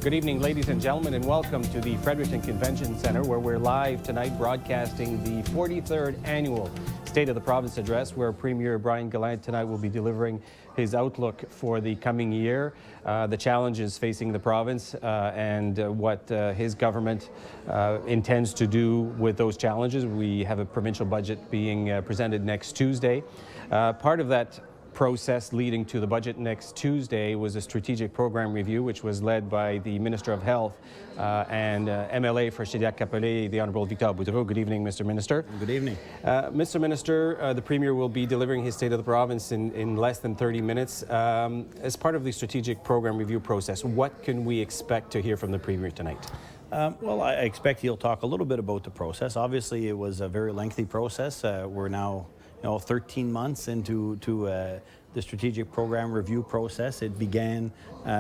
Good evening, ladies and gentlemen, and welcome to the Fredericton Convention Centre, where we're live tonight broadcasting the 43rd Annual State of the Province Address, where Premier Brian Gallant tonight will be delivering his outlook for the coming year, the challenges facing the province, and what his government intends to do with those challenges. We have a provincial budget being presented next Tuesday. Part of that process leading to the budget next Tuesday was a strategic program review, which was led by the Minister of Health and MLA for Chaudiac-Capelé, the Honourable Victor Boudreau. Good evening, Mr. Minister. Good evening. Mr. Minister, the Premier will be delivering his State of the Province in less than 30 minutes. As part of the strategic program review process, what can we expect to hear from the Premier tonight? Well, I expect he'll talk a little bit about the process. Obviously, it was a very lengthy process. We're now 13 months into the strategic program review process. It began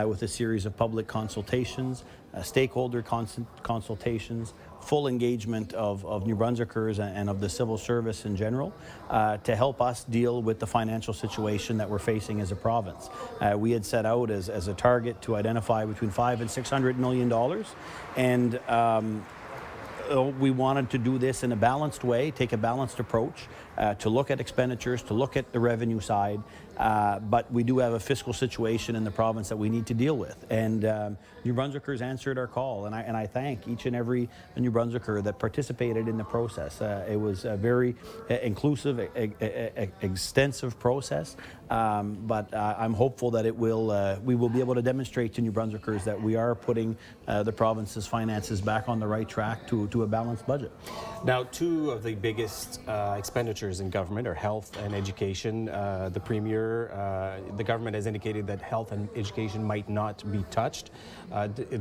with a series of public consultations, stakeholder consultations, full engagement of New Brunswickers and of the civil service in general to help us deal with the financial situation that we're facing as a province. We had set out as a target to identify between $500 and $600 million, and we wanted to do this in a balanced way, take a balanced approach to look at expenditures, to look at the revenue side, but we do have a fiscal situation in the province that we need to deal with. And New Brunswickers answered our call, and I thank each and every New Brunswicker that participated in the process. It was a very inclusive, extensive process, but I'm hopeful that we will be able to demonstrate to New Brunswickers that we are putting the province's finances back on the right track to a balanced budget. Now, two of the biggest expenditures in government are health and education. The Premier, the government has indicated that health and education might not be touched.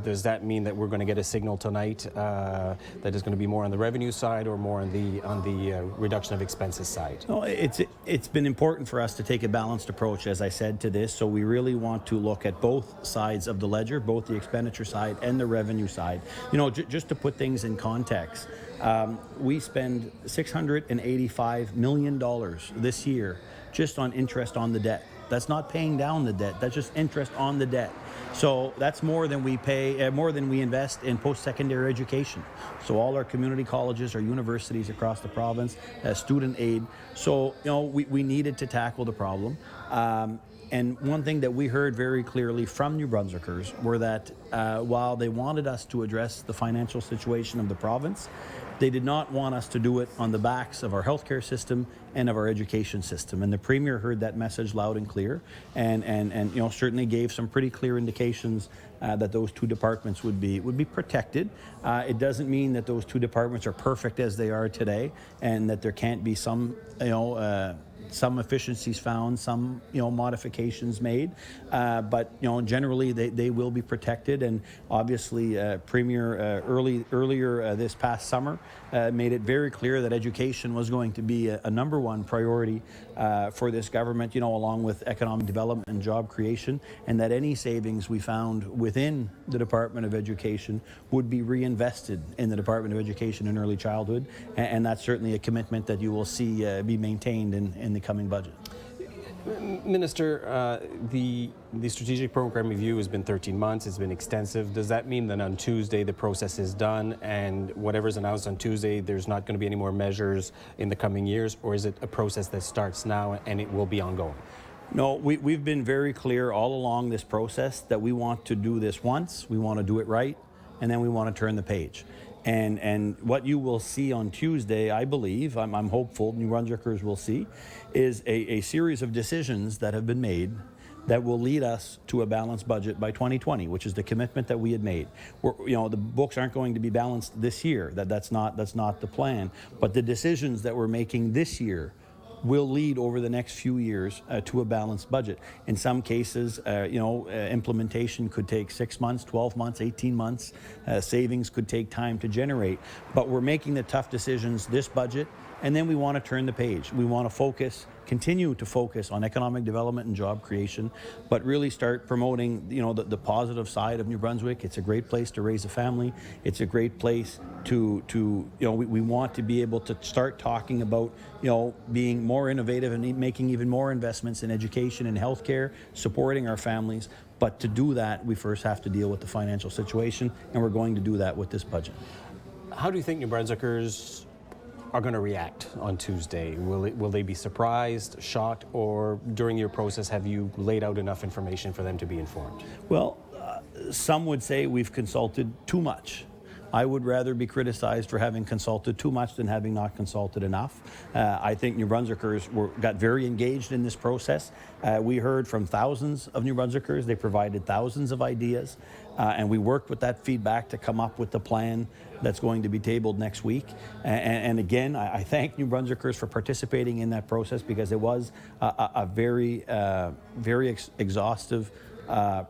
Does that mean that we're going to get a signal tonight that is going to be more on the revenue side or more on the reduction of expenses side? No, it's been important for us to take a balanced approach, as I said, to this. So we really want to look at both sides of the ledger, both the expenditure side and the revenue side. Just to put things in context, we spend $685 million this year just on interest on the debt. That's not paying down the debt, that's just interest on the debt. So that's more than we pay, more than we invest in post-secondary education. So all our community colleges, our universities across the province, student aid. So we needed to tackle the problem. And one thing that we heard very clearly from New Brunswickers were that while they wanted us to address the financial situation of the province, they did not want us to do it on the backs of our healthcare system and of our education system. And the Premier heard that message loud and clear, and certainly gave some pretty clear indications that those two departments would be protected. It doesn't mean that those two departments are perfect as they are today, and that there can't be some efficiencies found, some modifications made, but generally they will be protected. And obviously, Premier earlier this past summer made it very clear that education was going to be a number one priority for this government, along with economic development and job creation, and that any savings we found within the Department of Education would be reinvested in the Department of Education and Early Childhood, and that's certainly a commitment that you will see be maintained in the coming budget. Minister, the strategic program review has been 13 months. It's been extensive. Does that mean that on Tuesday the process is done, and whatever's announced on Tuesday, there's not going to be any more measures in the coming years, or is it a process that starts now and it will be ongoing? No, we've been very clear all along this process that we want to do this once, we want to do it right, and then we want to turn the page. And what you will see on Tuesday, I believe, I'm hopeful New Brunswickers will see, is a series of decisions that have been made that will lead us to a balanced budget by 2020, which is the commitment that we had made. The books aren't going to be balanced this year. That's not the plan. But the decisions that we're making this year will lead over the next few years to a balanced budget. In some cases, implementation could take 6 months, 12 months, 18 months. Savings could take time to generate. But we're making the tough decisions this budget and then we want to turn the page. We want to continue to focus on economic development and job creation, but really start promoting, the positive side of New Brunswick. It's a great place to raise a family. It's a great place we want to be able to start talking about, being more innovative and making even more investments in education and healthcare, supporting our families. But to do that, we first have to deal with the financial situation, and we're going to do that with this budget. How do you think New Brunswickers are going to react on Tuesday? Will they be surprised, shocked, or during your process have you laid out enough information for them to be informed? Well, some would say we've consulted too much. I would rather be criticized for having consulted too much than having not consulted enough. I think New Brunswickers got very engaged in this process. We heard from thousands of New Brunswickers. They provided thousands of ideas, and we worked with that feedback to come up with the plan that's going to be tabled next week. And again, I thank New Brunswickers for participating in that process, because it was a very exhaustive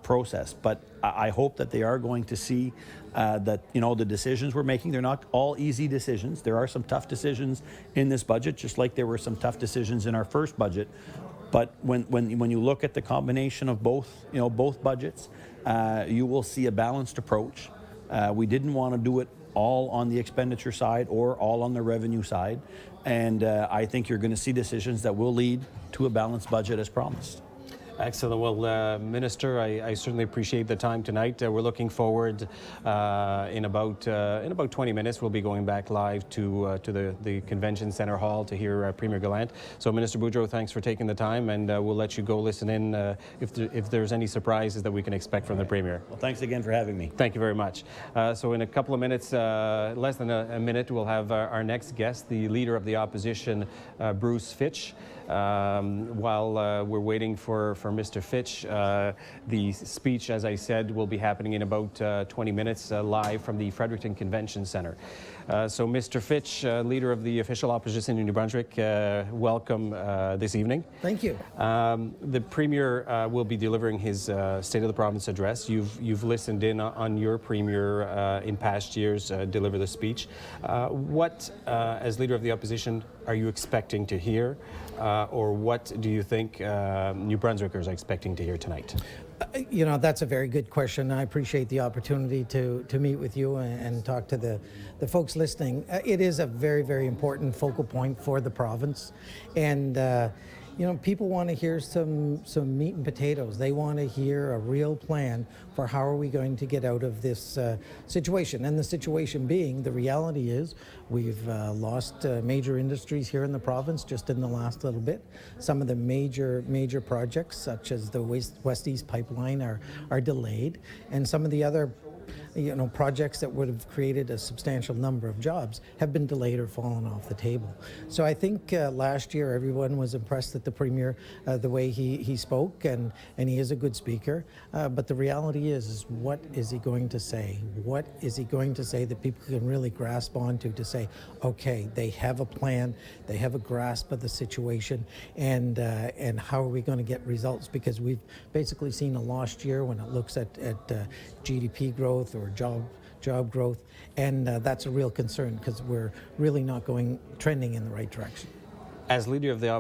process. But I hope that they are going to see that the decisions we're making, they're not all easy decisions. There are some tough decisions in this budget, just like there were some tough decisions in our first budget. But when you look at the combination of both budgets, you will see a balanced approach. We didn't want to do it all on the expenditure side or all on the revenue side, and I think you're going to see decisions that will lead to a balanced budget as promised. Excellent. Well, Minister, I certainly appreciate the time tonight. We're looking forward in about 20 minutes. We'll be going back live to the Convention Centre Hall to hear Premier Gallant. So, Minister Boudreau, thanks for taking the time, and we'll let you go listen in if there's any surprises that we can expect from the Premier. Well, thanks again for having me. Thank you very much. So in a couple of minutes, less than a minute, we'll have our next guest, the Leader of the Opposition, Bruce Fitch. While we're waiting for Mr. Fitch, the speech, as I said, will be happening in about 20 minutes live from the Fredericton Convention Centre. So Mr. Fitch, Leader of the Official Opposition in New Brunswick, welcome this evening. Thank you. The Premier will be delivering his State of the Province address. You've listened in on your Premier in past years deliver the speech. What, as Leader of the Opposition, are you expecting to hear? Or what do you think New Brunswickers are expecting to hear tonight? That's a very good question. I appreciate the opportunity to meet with you and talk to the folks listening. It is a very, very important focal point for the province. And people want to hear some meat and potatoes. They want to hear a real plan for how are we going to get out of this situation. And the situation being, the reality is we've lost major industries here in the province just in the last little bit. Some of the major projects, such as the West East Pipeline, are delayed. And some of the other projects that would have created a substantial number of jobs have been delayed or fallen off the table. So I think last year everyone was impressed at the Premier, the way he spoke, and he is a good speaker. But the reality is what is he going to say? What is he going to say that people can really grasp onto to say, okay, they have a plan, they have a grasp of the situation, and how are we going to get results? Because we've basically seen a lost year when it looks at GDP growth or job growth, and that's a real concern because we're really not trending in the right direction. As Leader of the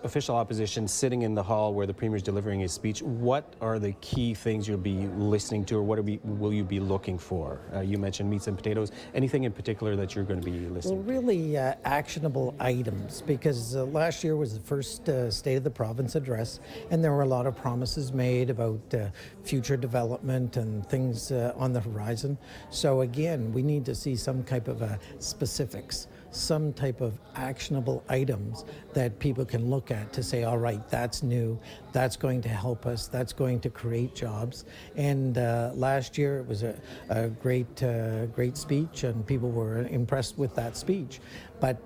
Official Opposition, sitting in the hall where the Premier is delivering his speech, what are the key things you'll be listening to, or what will you be looking for? You mentioned meats and potatoes. Anything in particular that you're going to be listening to? Well, really actionable items, because last year was the first State of the Province address, and there were a lot of promises made about future development and things on the horizon. So again, we need to see some type of specifics, some type of actionable items that people can look at to say, all right, that's new, that's going to help us, that's going to create jobs. And last year it was a great speech, and people were impressed with that speech. But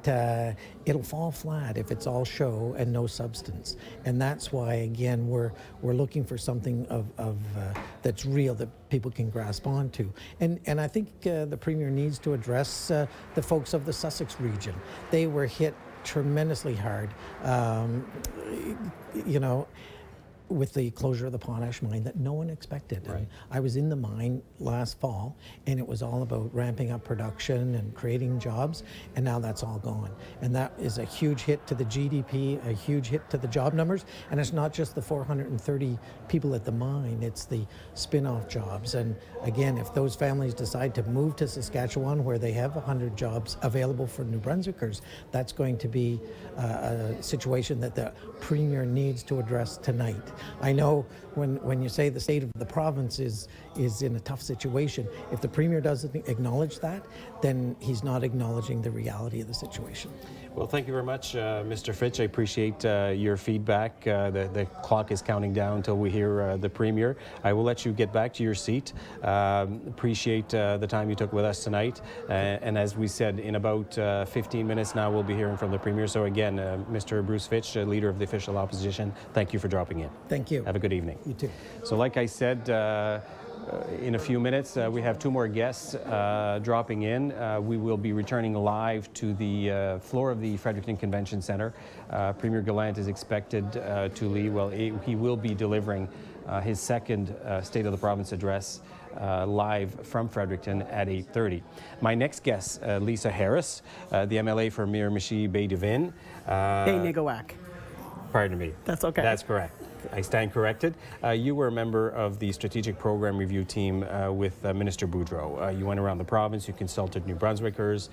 it'll fall flat if it's all show and no substance. And that's why, again, we're looking for something of that's real that people can grasp onto. And I think the Premier needs to address the folks of the Sussex region. They were hit tremendously hard. with the closure of the potash mine that no one expected. Right. And I was in the mine last fall, and it was all about ramping up production and creating jobs, and now that's all gone. And that is a huge hit to the GDP, a huge hit to the job numbers, and it's not just the 430 people at the mine, it's the spin-off jobs. And again, if those families decide to move to Saskatchewan, where they have 100 jobs available for New Brunswickers, that's going to be a situation that the Premier needs to address tonight. I know when you say the state of the province is in a tough situation, if the Premier doesn't acknowledge that, then he's not acknowledging the reality of the situation. Well, thank you very much, Mr. Fitch. I appreciate your feedback. The clock is counting down until we hear the Premier. I will let you get back to your seat. Appreciate the time you took with us tonight. And as we said, in about 15 minutes now, we'll be hearing from the Premier. So again, Mr. Bruce Fitch, Leader of the Official Opposition, thank you for dropping in. Thank you. Have a good evening. You too. So like I said, in a few minutes, we have two more guests dropping in. We will be returning live to the floor of the Fredericton Convention Centre. Premier Gallant is expected to leave. Well, he will be delivering his second State of the Province address live from Fredericton at 8:30. My next guest, Lisa Harris, the MLA for Miramichi Bay Devin. Hey, Nigawak. Pardon me. That's okay. That's correct. I stand corrected. You were a member of the Strategic Program Review Team with Minister Boudreau. You went around the province, you consulted New Brunswickers.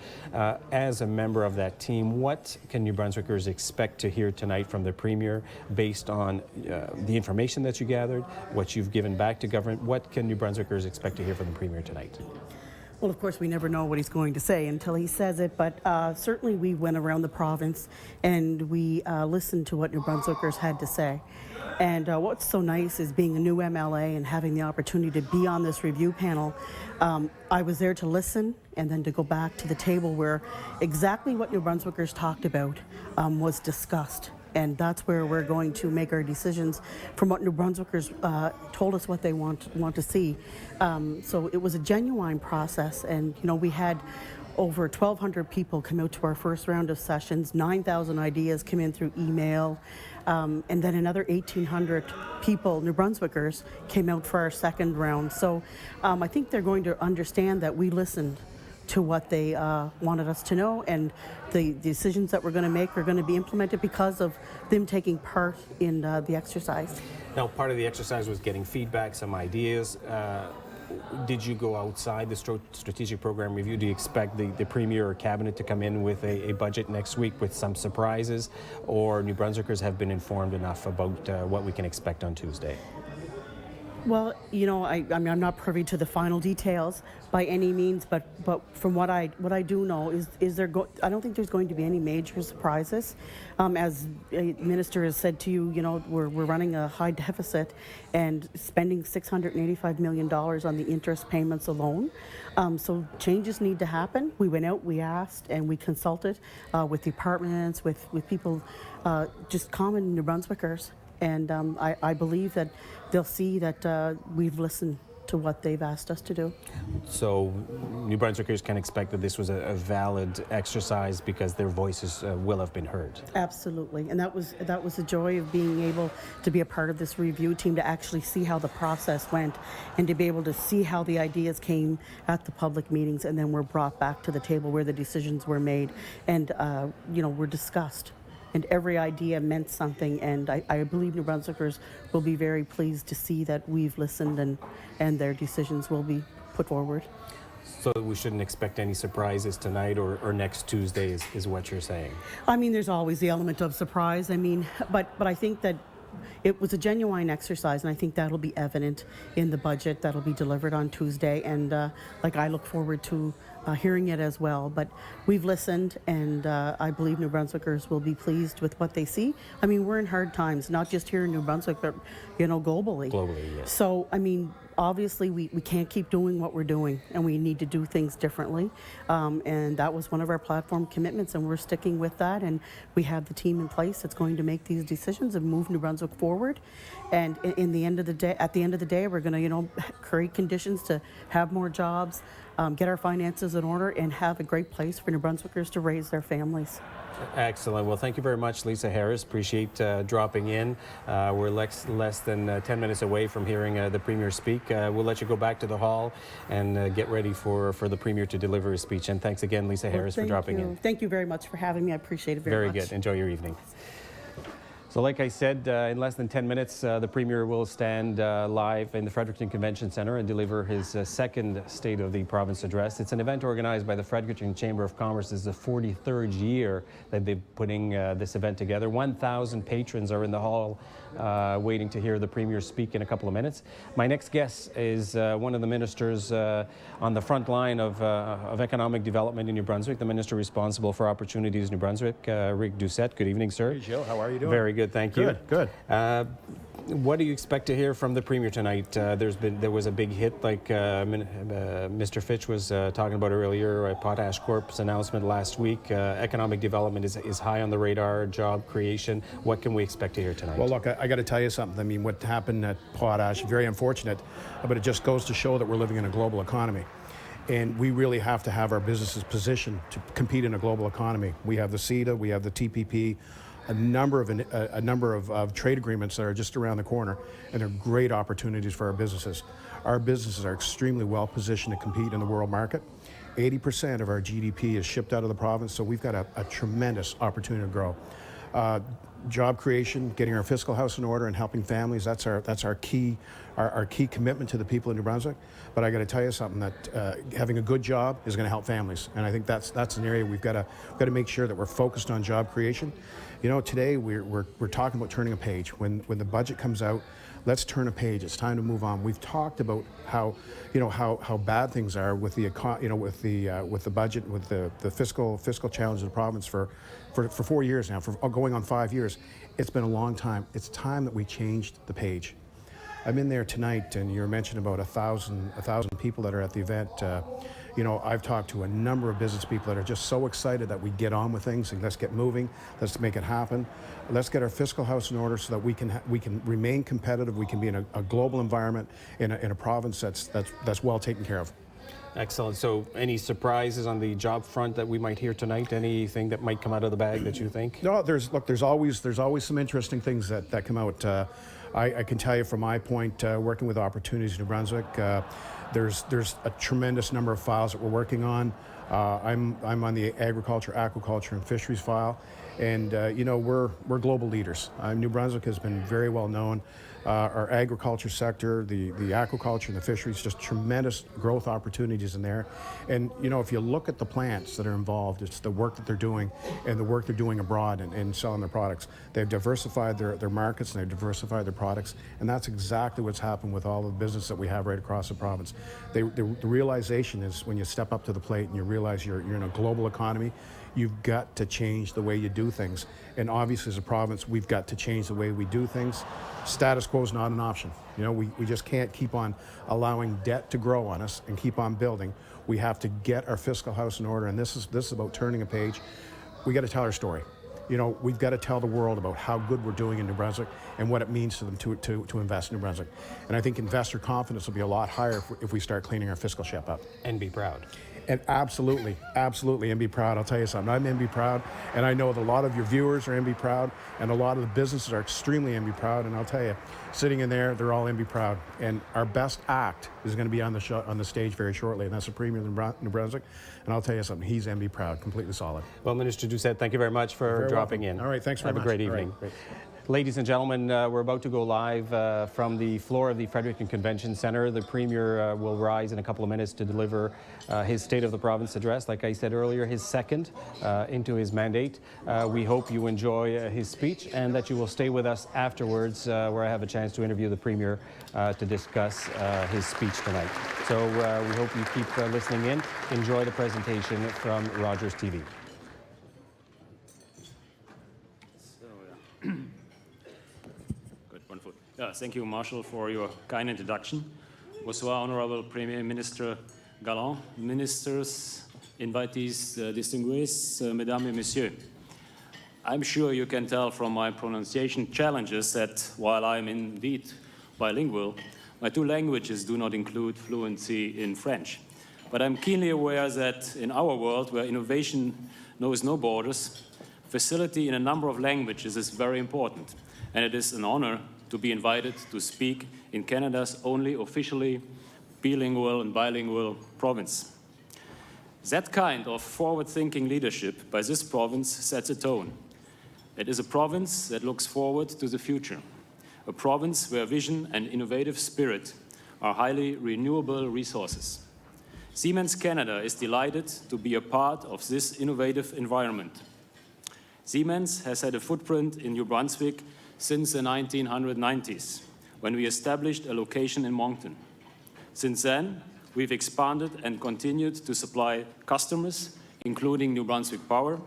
As a member of that team, what can New Brunswickers expect to hear tonight from the Premier based on the information that you gathered, what you've given back to government? What can New Brunswickers expect to hear from the Premier tonight? Well, of course, we never know what he's going to say until he says it, but certainly we went around the province and we listened to what New Brunswickers had to say. And what's so nice is being a new MLA and having the opportunity to be on this review panel. I was there to listen and then to go back to the table where exactly what New Brunswickers talked about was discussed. And that's where we're going to make our decisions from what New Brunswickers told us what they want to see. So it was a genuine process, and you know, we had over 1,200 people come out to our first round of sessions. 9,000 ideas came in through email, and then another 1,800 people, New Brunswickers, came out for our second round. So I think they're going to understand that we listened to what they wanted us to know, and the decisions that we're going to make are going to be implemented because of them taking part in the exercise. Now, part of the exercise was getting feedback, some ideas. Did you go outside the strategic program review? Do you expect the Premier or Cabinet to come in with a budget next week with some surprises, or New Brunswickers have been informed enough about what we can expect on Tuesday? Well, you know, I mean, I'm not privy to the final details by any means, but from what I do know is I don't think there's going to be any major surprises. As a minister has said to you, you know, we're running a high deficit and spending $685 million on the interest payments alone. So changes need to happen. We went out, we asked, and we consulted with departments, with people, just common New Brunswickers. And I believe that they'll see that we've listened to what they've asked us to do. So New Brunswickers can expect that this was a valid exercise because their voices will have been heard. Absolutely, and that was the joy of being able to be a part of this review team, to actually see how the process went and to be able to see how the ideas came at the public meetings and then were brought back to the table where the decisions were made and you know, were discussed. And every idea meant something, and I believe New Brunswickers will be very pleased to see that we've listened and their decisions will be put forward. So we shouldn't expect any surprises tonight or next Tuesday is what you're saying? I mean, there's always the element of surprise. I mean, but I think that it was a genuine exercise, and I think that'll be evident in the budget that'll be delivered on Tuesday, and like I look forward to hearing it as well. But we've listened, and I believe New Brunswickers will be pleased with what they see. I mean, we're in hard times, not just here in New Brunswick, but, you know, globally. Globally, yes. So, I mean, obviously we can't keep doing what we're doing, and we need to do things differently. And that was one of our platform commitments, and we're sticking with that. And we have the team in place that's going to make these decisions and move New Brunswick forward. And at the end of the day, we're going to, you know, create conditions to have more jobs, get our finances in order, and have a great place for New Brunswickers to raise their families. Excellent. Well, thank you very much, Lisa Harris. Appreciate dropping in. We're less than 10 minutes away from hearing the Premier speak. We'll let you go back to the hall and get ready for the Premier to deliver his speech. And thanks again, Lisa Harris, for dropping in. Thank you very much for having me. I appreciate it very much. Very good. Enjoy your evening. So like I said, in less than 10 minutes, the Premier will stand live in the Fredericton Convention Centre and deliver his second State of the Province address. It's an event organized by the Fredericton Chamber of Commerce. It's the 43rd year that they've putting this event together. 1,000 patrons are in the hall waiting to hear the Premier speak in a couple of minutes. My next guest is one of the ministers on the front line of economic development in New Brunswick, the minister responsible for opportunities in New Brunswick, Rick Doucette. Good evening, sir. Hey, Jill. How are you doing? Very good. Thank you. Good. What do you expect to hear from the Premier tonight? There was a big hit, like Mr. Fitch was talking about earlier. Potash Corp's announcement last week. Economic development is high on the radar. Job creation. What can we expect to hear tonight? Well, look, I got to tell you something. I mean, what happened at Potash, very unfortunate, but it just goes to show that we're living in a global economy. And we really have to have our businesses positioned to compete in a global economy. We have the CETA, we have the TPP, a number of trade agreements that are just around the corner, and they're great opportunities for our businesses. Our businesses are extremely well positioned to compete in the world market. 80% of our GDP is shipped out of the province, so we've got a tremendous opportunity to grow. Job creation, getting our fiscal house in order, and helping families, that's our key commitment to the people in New Brunswick. But I got to tell you something, that having a good job is going to help families, and I think that's an area we've got to make sure that we're focused on job creation. You know, today we're talking about turning a page. When the budget comes out, let's turn a page. It's time to move on. We've talked about how bad things are with the with the budget, with the fiscal challenges of the province for 4 years now, for going on 5 years. It's been a long time. It's time that we changed the page. I'm in there tonight, and you mentioned about 1,000 people that are at the event. I've talked to a number of business people that are just so excited that we get on with things and let's get moving. Let's make it happen. Let's get our fiscal house in order so that we can remain competitive. We can be in a global environment in a province that's well taken care of. Excellent. So any surprises on the job front that we might hear tonight? Anything that might come out of the bag that you think? No, there's always some interesting things that come out. I can tell you from my point, working with Opportunities in New Brunswick, there's a tremendous number of files that we're working on. I'm on the agriculture, aquaculture, and fisheries file, and we're global leaders. New Brunswick has been very well known. Our agriculture sector, the aquaculture, and the fisheries, just tremendous growth opportunities in there. And if you look at the plants that are involved, it's the work that they're doing and the work they're doing abroad and selling their products. They've diversified their markets, and they've diversified their products, and that's exactly what's happened with all the business that we have right across the province. The realization is, when you step up to the plate and you realize you're in a global economy, you've got to change the way you do things. And obviously, as a province, we've got to change the way we do things. Status quo is not an option. We just can't keep on allowing debt to grow on us and keep on building. We have to get our fiscal house in order, and this is about turning a page. We got to tell our story. We've got to tell the world about how good we're doing in New Brunswick and what it means to them to invest in New Brunswick. And I think investor confidence will be a lot higher if we start cleaning our fiscal ship up. And be proud. And absolutely, and be proud. I'll tell you something, I'm MB proud, and I know that a lot of your viewers are MB proud, and a lot of the businesses are extremely MB proud, and I'll tell you, sitting in there, they're all MB proud. And our best act is going to be on the stage very shortly, and that's the Premier of New Brunswick. And I'll tell you something, he's MB proud, completely solid. Well, Minister Doucette, thank you very much for dropping in. All right, thanks very much. Have a great evening. Right. Ladies and gentlemen, we're about to go live from the floor of the Fredericton Convention Centre. The Premier will rise in a couple of minutes to deliver his State of the Province address. Like I said earlier, his second into his mandate. We hope you enjoy his speech and that you will stay with us afterwards, where I have a chance to interview the Premier to discuss his speech tonight. So we hope you keep listening in. Enjoy the presentation from Rogers TV. Thank you, Marshall, for your kind introduction. Bonsoir, Honorable Premier Minister Gallant, ministers, invitees, distinguished, Mesdames et Messieurs. I'm sure you can tell from my pronunciation challenges that while I'm indeed bilingual, my two languages do not include fluency in French. But I'm keenly aware that in our world, where innovation knows no borders, facility in a number of languages is very important, and it is an honor to be invited to speak in Canada's only officially bilingual and bilingual province. That kind of forward-thinking leadership by this province sets a tone. It is a province that looks forward to the future, a province where vision and innovative spirit are highly renewable resources. Siemens Canada is delighted to be a part of this innovative environment. Siemens has had a footprint in New Brunswick since the 1990s, when we established a location in Moncton. Since then, we've expanded and continued to supply customers, including New Brunswick Power,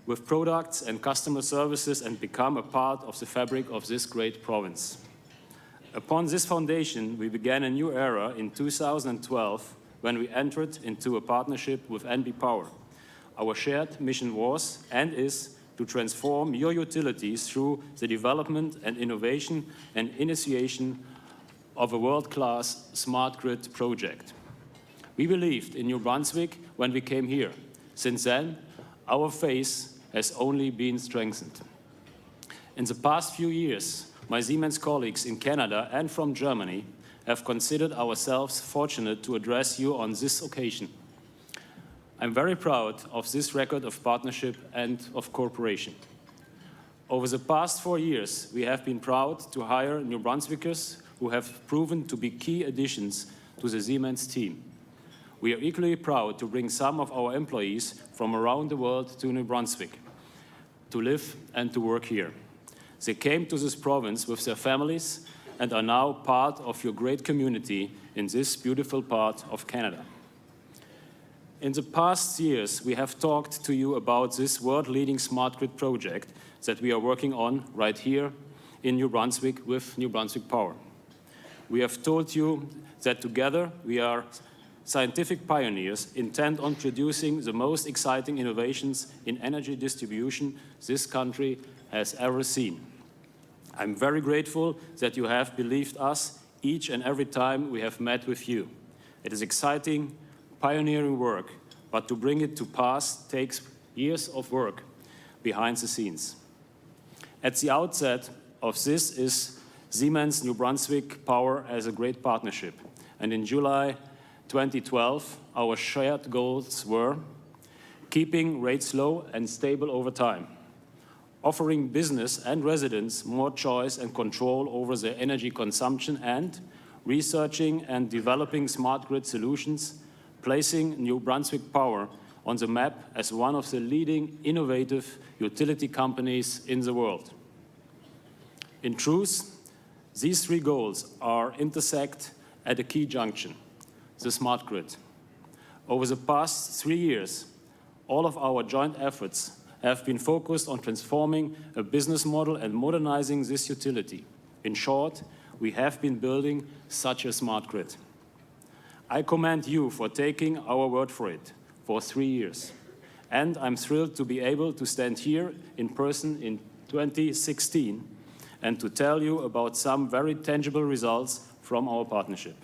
with products and customer services and become a part of the fabric of this great province. Upon this foundation, we began a new era in 2012 when we entered into a partnership with NB Power. Our shared mission was and is to transform your utilities through the development and innovation and initiation of a world-class smart grid project. We believed in New Brunswick when we came here. Since then, our faith has only been strengthened. In the past few years, my Siemens colleagues in Canada and from Germany have considered ourselves fortunate to address you on this occasion. I'm very proud of this record of partnership and of cooperation. Over the past 4 years, we have been proud to hire New Brunswickers who have proven to be key additions to the Siemens team. We are equally proud to bring some of our employees from around the world to New Brunswick to live and to work here. They came to this province with their families and are now part of your great community in this beautiful part of Canada. In the past years, we have talked to you about this world-leading smart grid project that we are working on right here in New Brunswick with New Brunswick Power. We have told you that together we are scientific pioneers intent on producing the most exciting innovations in energy distribution this country has ever seen. I'm very grateful that you have believed us each and every time we have met with you. It is exciting, pioneering work, but to bring it to pass takes years of work behind the scenes. At the outset of this is Siemens New Brunswick Power as a great partnership. And in July 2012, our shared goals were keeping rates low and stable over time, offering business and residents more choice and control over their energy consumption, and researching and developing smart grid solutions, placing New Brunswick Power on the map as one of the leading innovative utility companies in the world. In truth, these three goals intersect at a key junction: the smart grid. Over the past 3 years, all of our joint efforts have been focused on transforming a business model and modernizing this utility. In short, we have been building such a smart grid. I commend you for taking our word for it for 3 years. And I'm thrilled to be able to stand here in person in 2016 and to tell you about some very tangible results from our partnership.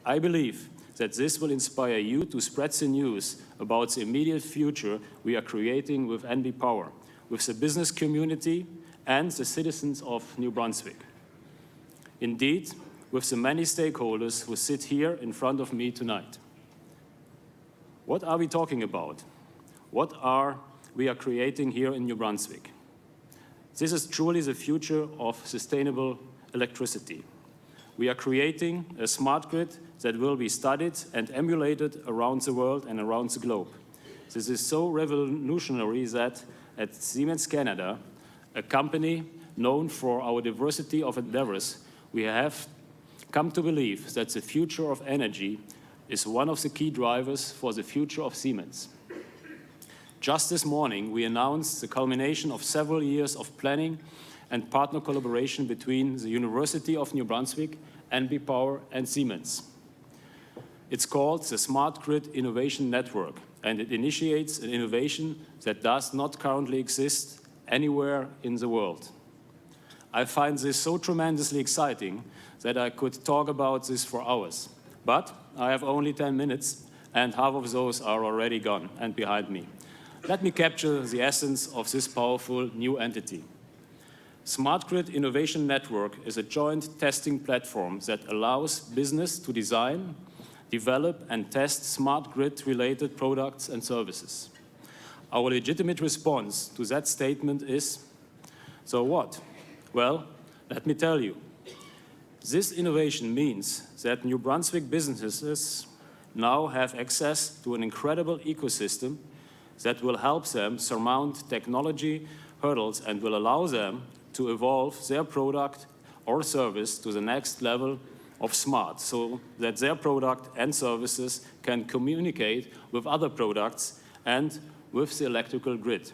I believe that this will inspire you to spread the news about the immediate future we are creating with NB Power, with the business community and the citizens of New Brunswick. Indeed, with the many stakeholders who sit here in front of me tonight. What are we talking about? What are we creating here in New Brunswick? This is truly the future of sustainable electricity. We are creating a smart grid that will be studied and emulated around the world and around the globe. This is so revolutionary that at Siemens Canada, a company known for our diversity of endeavors, we have come to believe that the future of energy is one of the key drivers for the future of Siemens. Just this morning, we announced the culmination of several years of planning and partner collaboration between the University of New Brunswick, NB Power, and Siemens. It's called the Smart Grid Innovation Network, and it initiates an innovation that does not currently exist anywhere in the world. I find this so tremendously exciting that I could talk about this for hours. But I have only 10 minutes, and half of those are already gone and behind me. Let me capture the essence of this powerful new entity. Smart Grid Innovation Network is a joint testing platform that allows business to design, develop, and test smart grid-related products and services. Our legitimate response to that statement is, so what? Well, let me tell you. This innovation means that New Brunswick businesses now have access to an incredible ecosystem that will help them surmount technology hurdles and will allow them to evolve their product or service to the next level of smart, so that their product and services can communicate with other products and with the electrical grid.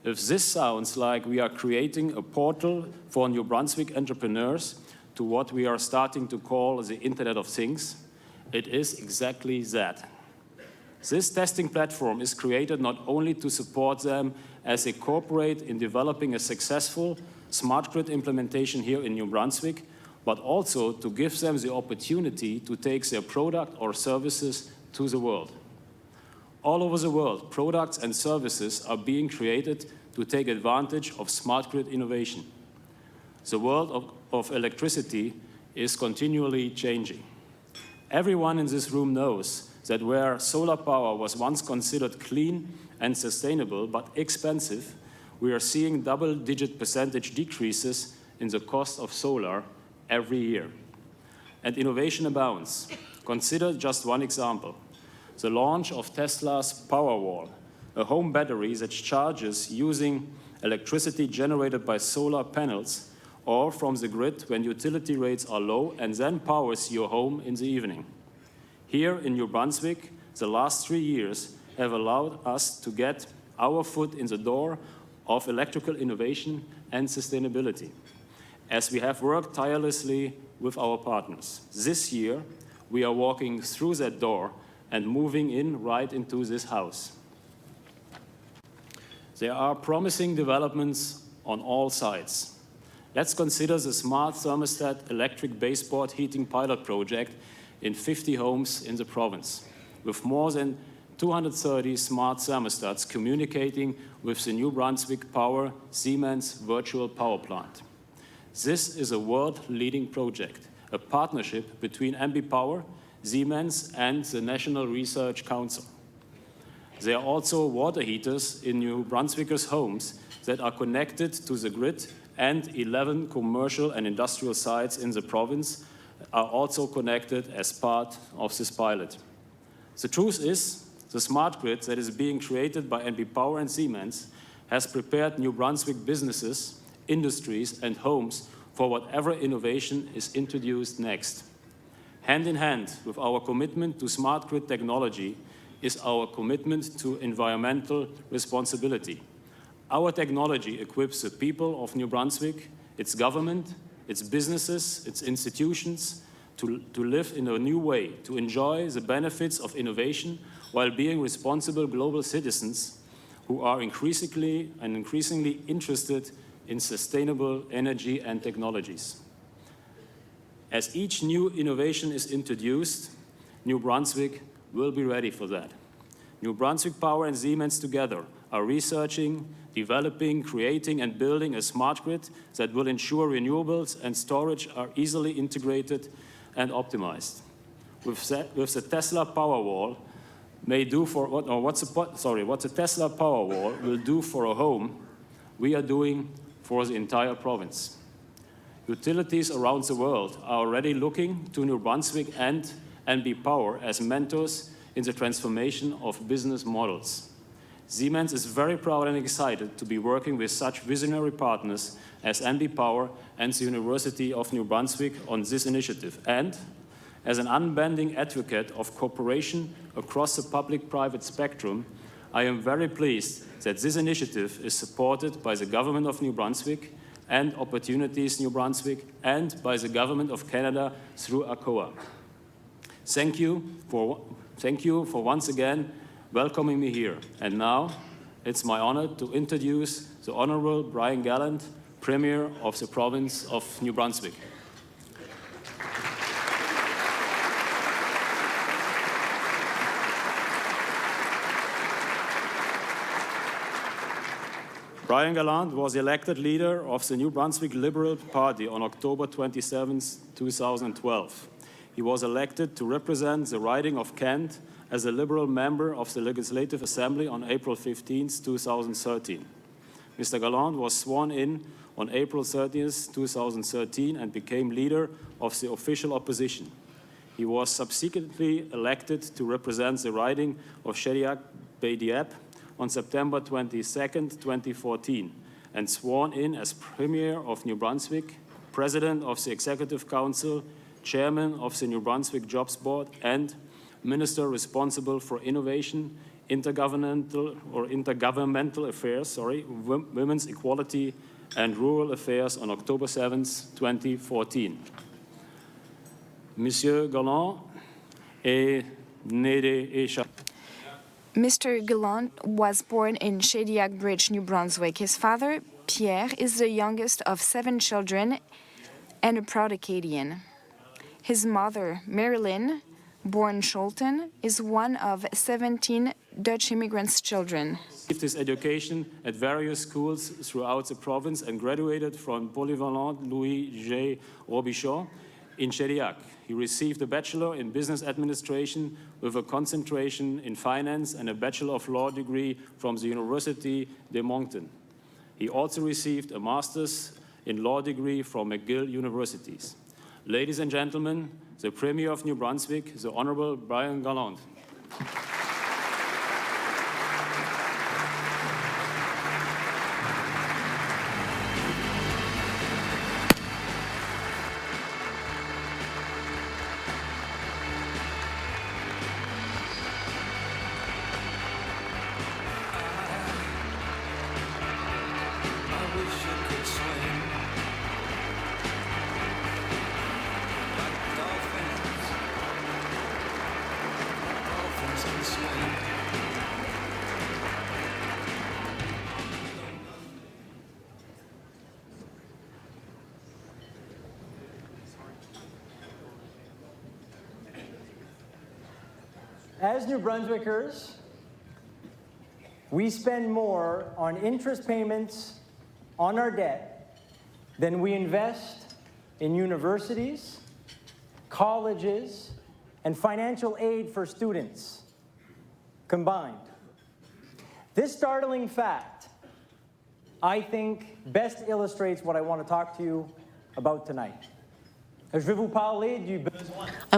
If this sounds like we are creating a portal for New Brunswick entrepreneurs to what we are starting to call the Internet of Things, it is exactly that. This testing platform is created not only to support them as they cooperate in developing a successful smart grid implementation here in New Brunswick, but also to give them the opportunity to take their product or services to the world. All over the world, products and services are being created to take advantage of smart grid innovation. The world of electricity is continually changing. Everyone in this room knows that where solar power was once considered clean and sustainable but expensive, we are seeing double-digit percentage decreases in the cost of solar every year. And innovation abounds. Consider just one example: the launch of Tesla's Powerwall, a home battery that charges using electricity generated by solar panels or from the grid when utility rates are low, and then powers your home in the evening. Here in New Brunswick, the last 3 years have allowed us to get our foot in the door of electrical innovation and sustainability, as we have worked tirelessly with our partners. This year, we are walking through that door and moving in right into this house. There are promising developments on all sides. Let's consider the smart thermostat electric baseboard heating pilot project in 50 homes in the province, with more than 230 smart thermostats communicating with the New Brunswick Power Siemens virtual power plant. This is a world-leading project, a partnership between NB Power, Siemens, and the National Research Council. There are also water heaters in New Brunswickers' homes that are connected to the grid, and 11 commercial and industrial sites in the province are also connected as part of this pilot. The truth is, the smart grid that is being created by NB Power and Siemens has prepared New Brunswick businesses, industries, and homes for whatever innovation is introduced next. Hand in hand with our commitment to smart grid technology is our commitment to environmental responsibility. Our technology equips the people of New Brunswick, its government, its businesses, its institutions, to live in a new way, to enjoy the benefits of innovation while being responsible global citizens who are increasingly interested in sustainable energy and technologies. As each new innovation is introduced, New Brunswick will be ready for that. New Brunswick Power and Siemens together are researching, developing, creating, and building a smart grid that will ensure renewables and storage are easily integrated and optimized. With the Tesla Powerwall what the Tesla Powerwall will do for a home, we are doing for the entire province. Utilities around the world are already looking to New Brunswick and NB Power as mentors in the transformation of business models. Siemens is very proud and excited to be working with such visionary partners as NB Power and the University of New Brunswick on this initiative. And as an unbending advocate of cooperation across the public-private spectrum, I am very pleased that this initiative is supported by the Government of New Brunswick and Opportunities New Brunswick and by the Government of Canada through ACOA. Thank you for once again welcoming me here. And now it's my honor to introduce the Honorable Brian Gallant, Premier of the Province of New Brunswick. Brian Gallant was elected leader of the New Brunswick Liberal Party on October 27, 2012. He was elected to represent the riding of Kent as a Liberal member of the Legislative Assembly on April 15, 2013. Mr. Gallant was sworn in on April 30, 2013 and became leader of the official opposition. He was subsequently elected to represent the riding of Shediac Bay Dieppe on September 22, 2014, and sworn in as Premier of New Brunswick, President of the Executive Council, Chairman of the New Brunswick Jobs Board, and Minister responsible for innovation, intergovernmental affairs, women's equality, and rural affairs on October 7, 2014. Monsieur Gallant est né de Mr. Gallant was born in Shediac Bridge, New Brunswick. His father, Pierre, is the youngest of 7 children and a proud Acadian. His mother, Marilyn, born Scholten, is one of 17 Dutch immigrants' children. He received his education at various schools throughout the province and graduated from Polyvalent Louis J. Robichaud in Shediac. He received a Bachelor in Business Administration with a concentration in finance and a Bachelor of Law degree from the University de Moncton. He also received a Master's in Law degree from McGill Universities. Ladies and gentlemen, the Premier of New Brunswick, the Honorable Brian Gallant. As New Brunswickers, we spend more on interest payments on our debt than we invest in universities, colleges, and financial aid for students combined. This startling fact, I think, best illustrates what I want to talk to you about tonight. I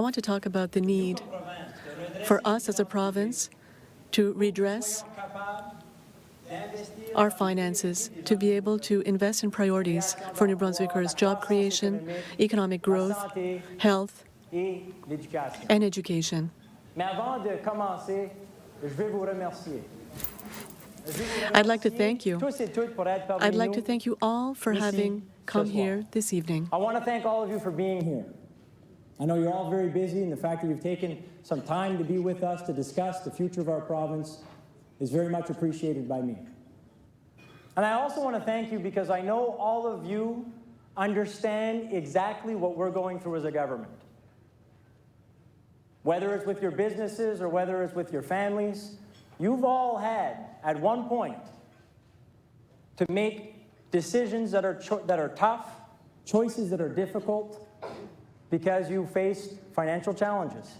want to talk about the need for us as a province to redress our finances, to be able to invest in priorities for New Brunswickers: job creation, economic growth, health, and education. I'd like to thank you. I'd like to thank you all for having come here this evening. I want to thank all of you for being here. I know you're all very busy, and the fact that you've taken some time to be with us to discuss the future of our province is very much appreciated by me. And I also want to thank you because I know all of you understand exactly what we're going through as a government. Whether it's with your businesses or whether it's with your families, you've all had, at one point, to make decisions that are tough, choices that are difficult, because you faced financial challenges.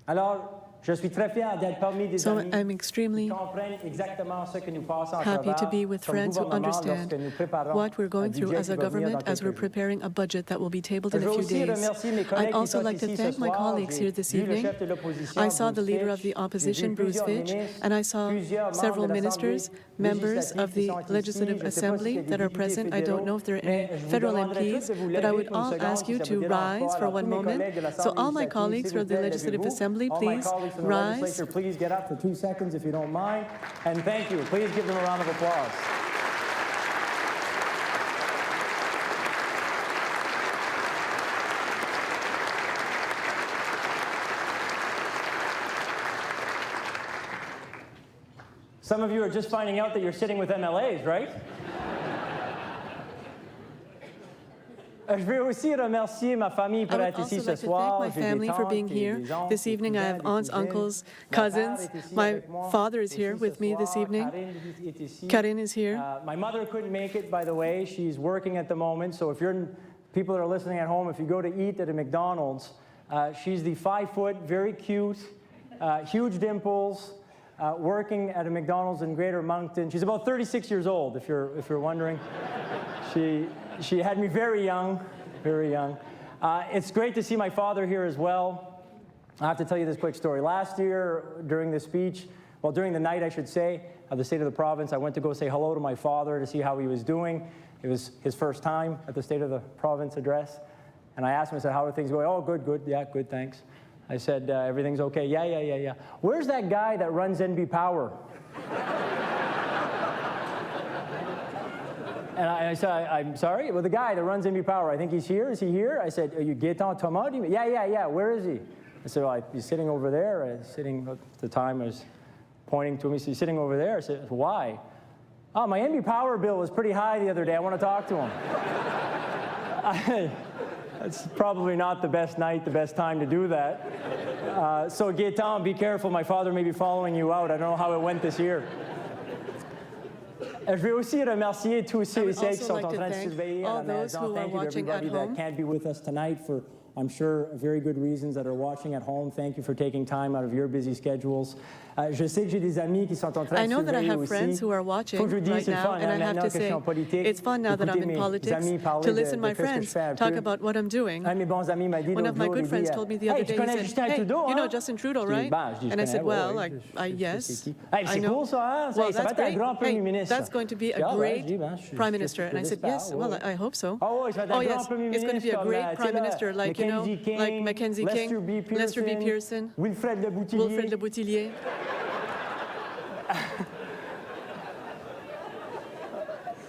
Alors, je suis très fier d'être parmi des So amis I'm extremely qui comprennent exactement ce que nous passons à happy to travers be with comme friends who gouvernement understand lorsque nous préparons what we're going un through budget as a qui va venir government dans as we're quelques jours. preparing a budget that will be tabled in Je a veux few aussi days. remercier mes collègues I'd qui also sont like to ici ce thank my soir. colleagues here this J'ai vu le evening. chef de l'opposition, I saw the Bruce leader of Fitch. the J'ai vu opposition, Bruce plusieurs Fitch, ministres, and I saw plusieurs membres several de ministers, l'Assemblée members législative of the qui sont ici. Legislative Je sais pas Assembly s'il y a des that are députés present. I don't know if there are fédéraux, any mais je vous federal demanderai tous MPs, de vous but I lever would pour une all seconde ask you si ça to vous dérange pas. rise for Alors, one tous mes moment. collègues de So l'Assemblée all my législative, colleagues s'il vous from the plaît, Legislative levez-vous. Assembly, All my please colleagues from the rise. legislature, please get up for 2 seconds if you don't mind. And thank you. Please give them a round of applause. Some of you are just finding out that you're sitting with MLAs, right? Je veux aussi remercier ma famille pour I would être ici also ce like to soir. thank my J'ai des family for tantes being et here. des oncles, This des evening I cousins, have des aunts, cousines. uncles, Mon père cousins. est ici My avec moi. father is here Ici with ce me this soir. evening. Karine est ici. Karine is here. My mother couldn't make it, by the way. She's working at the moment. So if you're people that are listening at home, if you go to eat at a McDonald's, she's the 5-foot, very cute, huge dimples, working at a McDonald's in Greater Moncton. She's about 36 years old, if you're wondering. She had me very young, very young. It's great to see my father here as well. I have to tell you this quick story. Last year, during the speech, well, during the night, I should say, of the State of the Province, I went to go say hello to my father to see how he was doing. It was his first time at the State of the Province address. And I asked him, I said, how are things going? Oh, good, good. Yeah, good, thanks. I said, everything's okay. Yeah. Where's that guy that runs NB Power? And I said, I'm sorry? Well, the guy that runs NB Power, I think he's here. Is he here? I said, are you Gaetan Thomas? Yeah. Where is he? I said, well, he's sitting over there. Sitting at the time, I was pointing to him. He said, he's sitting over there. I said, why? Oh, my NB Power bill was pretty high the other day. I want to talk to him. It's probably not the best night, the best time to do that. So Gaetan, be careful. My father may be following you out. I don't know how it went this year. Je veux aussi remercier tous ceux et celles qui sont en train de surveiller à la maison. Thank you to everybody that can't be with us tonight for, I'm sure, very good reasons that are watching at home. Thank you for taking time out of your busy schedules. Je sais que j'ai des amis qui sont en train de surveiller aussi. I know that I have friends who are watching right now, and I have to say, it's fun now that I'm in politics to listen to my friends talk about what I'm doing. One of my good friends told me the other day, he said, hey, you know Justin Trudeau, right? And I said, well, yes, I know. Well, that's great. Hey, that's going to be a great prime minister. And I said, yes, well, I hope so. Oh, yes, it's going to be a great prime minister, like, you know, like Mackenzie King, Lester B. Pearson, Wilfred Le Boutillier.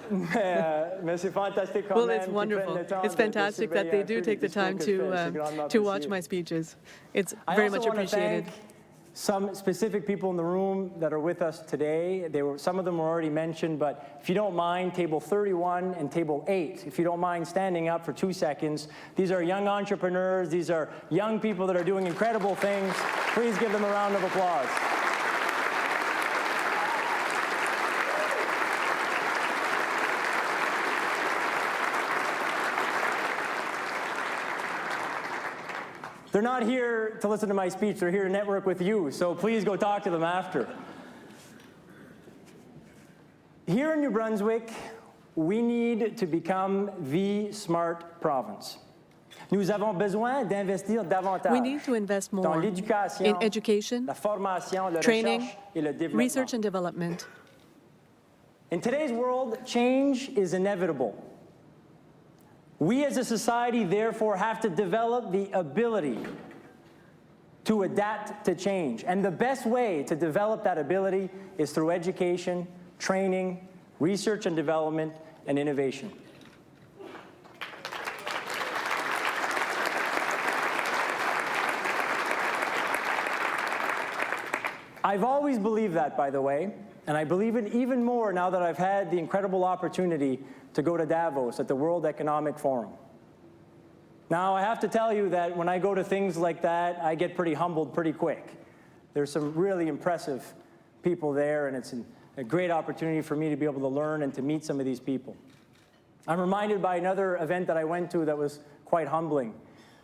Well, it's wonderful. It's fantastic that they do take the time to watch my speeches. It's very much appreciated. Some specific people in the room that are with us today, some of them were already mentioned, but if you don't mind, table 31 and table 8, if you don't mind standing up for 2 seconds. These are young entrepreneurs. These are young people that are doing incredible things. Please give them a round of applause. They're not here to listen to my speech. They're here to network with you, so please go talk to them after. Here in New Brunswick, we need to become the smart province. Nous avons besoin d'investir davantage. We need to invest more in education, training, research and development. In today's world, change is inevitable. We as a society, therefore, have to develop the ability to adapt to change. And the best way to develop that ability is through education, training, research and development, and innovation. I've always believed that, by the way, and I believe it even more now that I've had the incredible opportunity to go to Davos at the World Economic Forum. Now, I have to tell you that when I go to things like that, I get pretty humbled pretty quick. There's some really impressive people there, and it's a great opportunity for me to be able to learn and to meet some of these people. I'm reminded by another event that I went to that was quite humbling.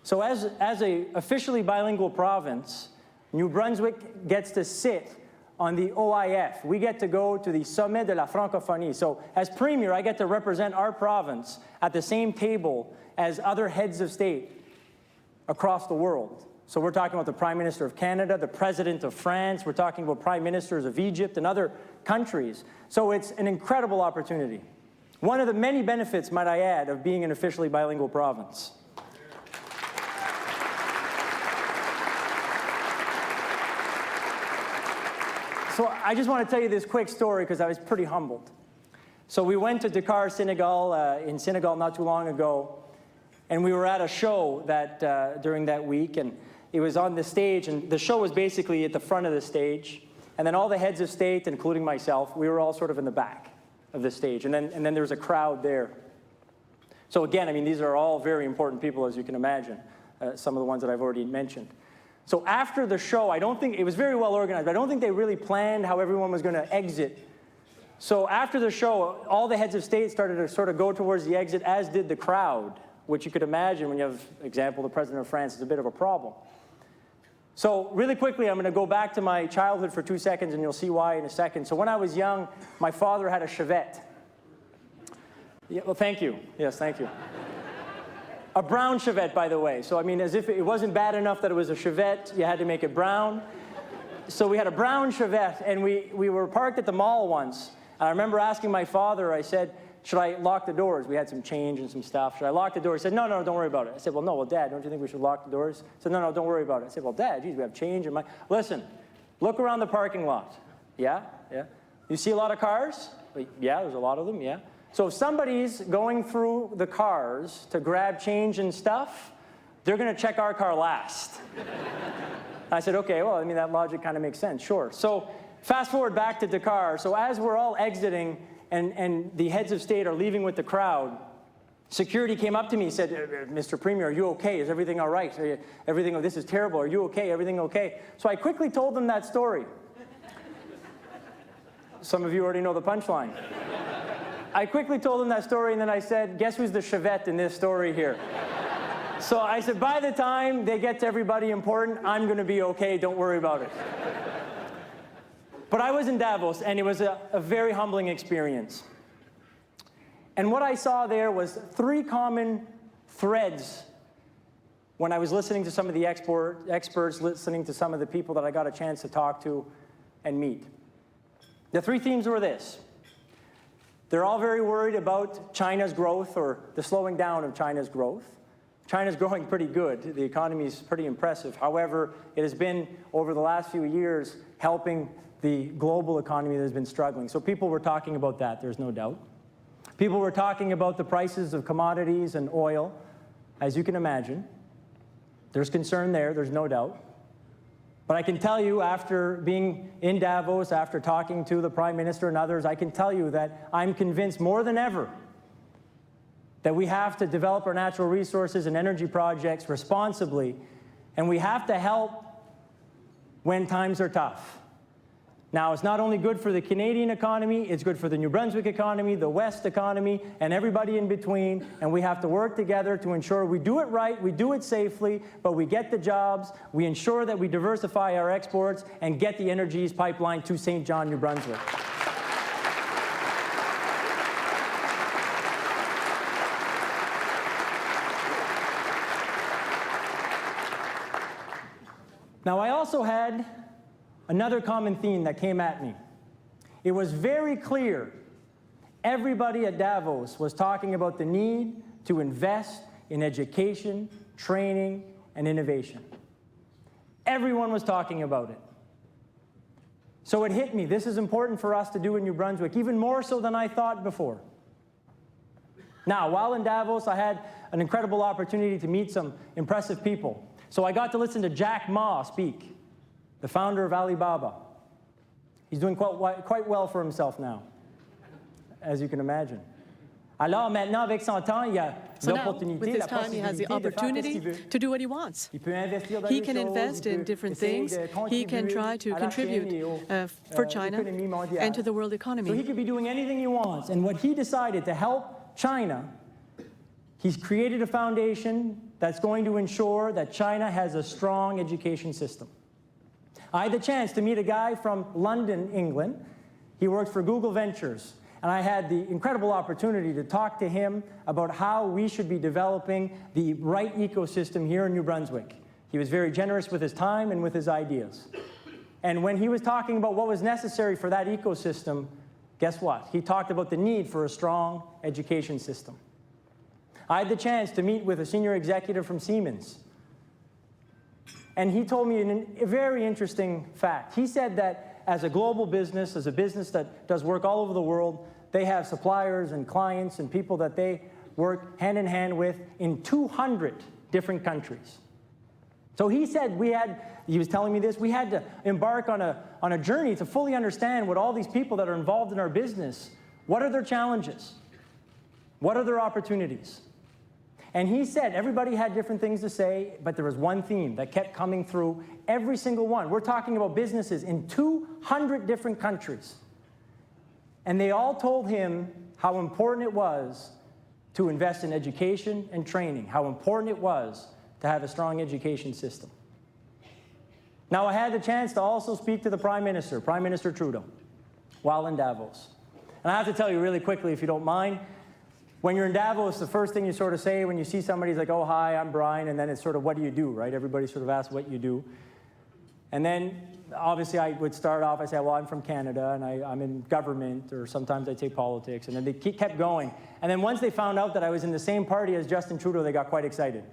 So as a officially bilingual province, New Brunswick gets to sit on the OIF. We get to go to the Sommet de la Francophonie. So as Premier, I get to represent our province at the same table as other heads of state across the world. So we're talking about the Prime Minister of Canada, the President of France, we're talking about Prime Ministers of Egypt and other countries. So it's an incredible opportunity. One of the many benefits, might I add, of being an officially bilingual province. So I just want to tell you this quick story because I was pretty humbled. So we went to Dakar, Senegal, in Senegal not too long ago, and we were at a show that during that week, and it was on the stage, and the show was basically at the front of the stage, and then all the heads of state, including myself, we were all sort of in the back of the stage, and then there was a crowd there. So again, I mean, these are all very important people, as you can imagine, some of the ones that I've already mentioned. So after the show, I don't think, it was very well organized, but I don't think they really planned how everyone was going to exit. So after the show, all the heads of state started to sort of go towards the exit, as did the crowd, which you could imagine when you have, example, the President of France is a bit of a problem. So really quickly, I'm going to go back to my childhood for 2 seconds, and you'll see why in a second. So when I was young, my father had a Chevette. Yeah, well, thank you. Yes, thank you. A brown Chevette, by the way. So, I mean, as if it wasn't bad enough that it was a Chevette, you had to make it brown. So we had a brown Chevette, and we were parked at the mall once. And I remember asking my father, I said, should I lock the doors? We had some change and some stuff. Should I lock the doors? He said, no, don't worry about it. I said, well, no, well, Dad, don't you think we should lock the doors? He said, no, don't worry about it. I said, well, Dad, geez, we have change in my... Listen, look around the parking lot. Yeah? You see a lot of cars? Yeah, there's a lot of them, yeah. So if somebody's going through the cars to grab change and stuff, they're going to check our car last. I said, okay, well, I mean, that logic kind of makes sense, sure. So fast forward back to Dakar. So as we're all exiting and the heads of state are leaving with the crowd, security came up to me and said, Mr. Premier, are you okay? Is everything all right? Everything, this is terrible. Are you okay? Everything okay? So I quickly told them that story. Some of you already know the punchline. I quickly told them that story, and then I said, guess who's the Chevette in this story here? So I said, by the time they get to everybody important, I'm going to be okay. Don't worry about it. But I was in Davos, and it was a very humbling experience. And what I saw there was 3 common threads when I was listening to some of the experts, listening to some of the people that I got a chance to talk to and meet. The 3 themes were this. They're all very worried about China's growth, or the slowing down of China's growth. China's growing pretty good. The economy is pretty impressive. However, it has been, over the last few years, helping the global economy that has been struggling. So people were talking about that, there's no doubt. People were talking about the prices of commodities and oil, as you can imagine. There's concern there, there's no doubt. But I can tell you, after being in Davos, after talking to the Prime Minister and others, I can tell you that I'm convinced more than ever that we have to develop our natural resources and energy projects responsibly, and we have to help when times are tough. Now, it's not only good for the Canadian economy, it's good for the New Brunswick economy, the West economy, and everybody in between, and we have to work together to ensure we do it right, we do it safely, but we get the jobs, we ensure that we diversify our exports, and get the Energies pipeline to St. John, New Brunswick. Now, I also had another common theme that came at me. It was very clear everybody at Davos was talking about the need to invest in education, training, and innovation. Everyone was talking about it. So it hit me. This is important for us to do in New Brunswick, even more so than I thought before. Now, while in Davos, I had an incredible opportunity to meet some impressive people. So I got to listen to Jack Ma speak, the founder of Alibaba. He's doing quite well for himself now, as you can imagine. Alors maintenant, avec son temps, il y a l'opportunité, with his time, he has the opportunity to do what he wants. He can invest in different things. He can try to contribute for China and to the world economy. So he could be doing anything he wants. And what he decided to help China, he's created a foundation that's going to ensure that China has a strong education system. I had the chance to meet a guy from London, England. He worked for Google Ventures. And I had the incredible opportunity to talk to him about how we should be developing the right ecosystem here in New Brunswick. He was very generous with his time and with his ideas. And when he was talking about what was necessary for that ecosystem, guess what? He talked about the need for a strong education system. I had the chance to meet with a senior executive from Siemens. And he told me a very interesting fact. He said that as a global business, as a business that does work all over the world, they have suppliers and clients and people that they work hand in hand with in 200 different countries. So he said he was telling me this, we had to embark on a journey to fully understand what all these people that are involved in our business, what are their challenges? What are their opportunities? And he said everybody had different things to say, but there was one theme that kept coming through every single one. We're talking about businesses in 200 different countries. And they all told him how important it was to invest in education and training, how important it was to have a strong education system. Now, I had the chance to also speak to the Prime Minister, Prime Minister Trudeau, while in Davos. And I have to tell you really quickly, if you don't mind, when you're in Davos, the first thing you sort of say when you see somebody is like, oh, hi, I'm Brian, and then it's sort of, what do you do, right? Everybody sort of asks what you do. And then, obviously, I would start off, I say, well, I'm from Canada, and I'm in government, or sometimes I take politics, and then they kept going. And then once they found out that I was in the same party as Justin Trudeau, they got quite excited.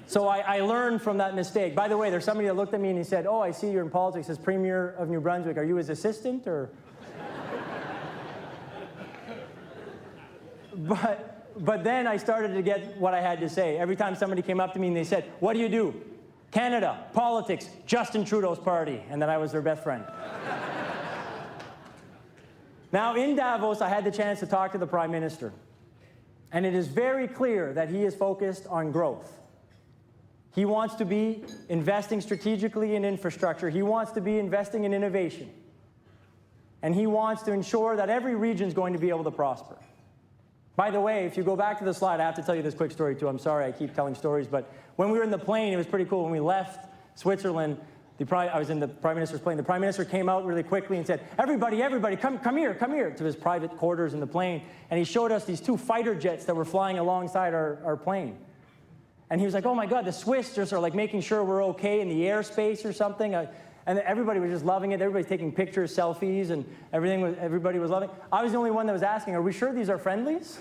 So I learned from that mistake. By the way, there's somebody that looked at me and he said, oh, I see you're in politics as Premier of New Brunswick. Are you his assistant, or? But then I started to get what I had to say. Every time somebody came up to me and they said, what do you do? Canada, politics, Justin Trudeau's party. And then I was their best friend. Now, in Davos, I had the chance to talk to the Prime Minister. And it is very clear that he is focused on growth. He wants to be investing strategically in infrastructure. He wants to be investing in innovation. And he wants to ensure that every region is going to be able to prosper. By the way, if you go back to the slide, I have to tell you this quick story too. I'm sorry I keep telling stories, but when we were in the plane, it was pretty cool. When we left Switzerland, I was in the Prime Minister's plane. The Prime Minister came out really quickly and said, everybody, come here, to his private quarters in the plane. And he showed us these 2 fighter jets that were flying alongside our plane. And he was like, oh my God, the Swiss just are like making sure we're okay in the airspace or something. And everybody was just loving it. Everybody's taking pictures, selfies, and everybody was loving it. I was the only one that was asking, are we sure these are friendlies?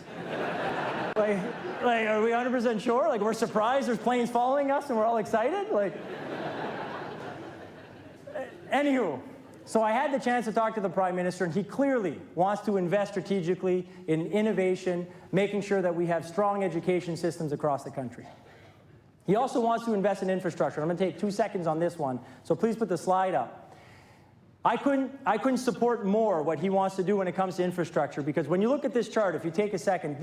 like, are we 100% sure? Like, we're surprised there's planes following us and we're all excited? Like, anywho, so I had the chance to talk to the Prime Minister, and he clearly wants to invest strategically in innovation, making sure that we have strong education systems across the country. He also wants to invest in infrastructure. I'm going to take 2 seconds on this one, so please put the slide up. I couldn't support more what he wants to do when it comes to infrastructure, because when you look at this chart, if you take a second,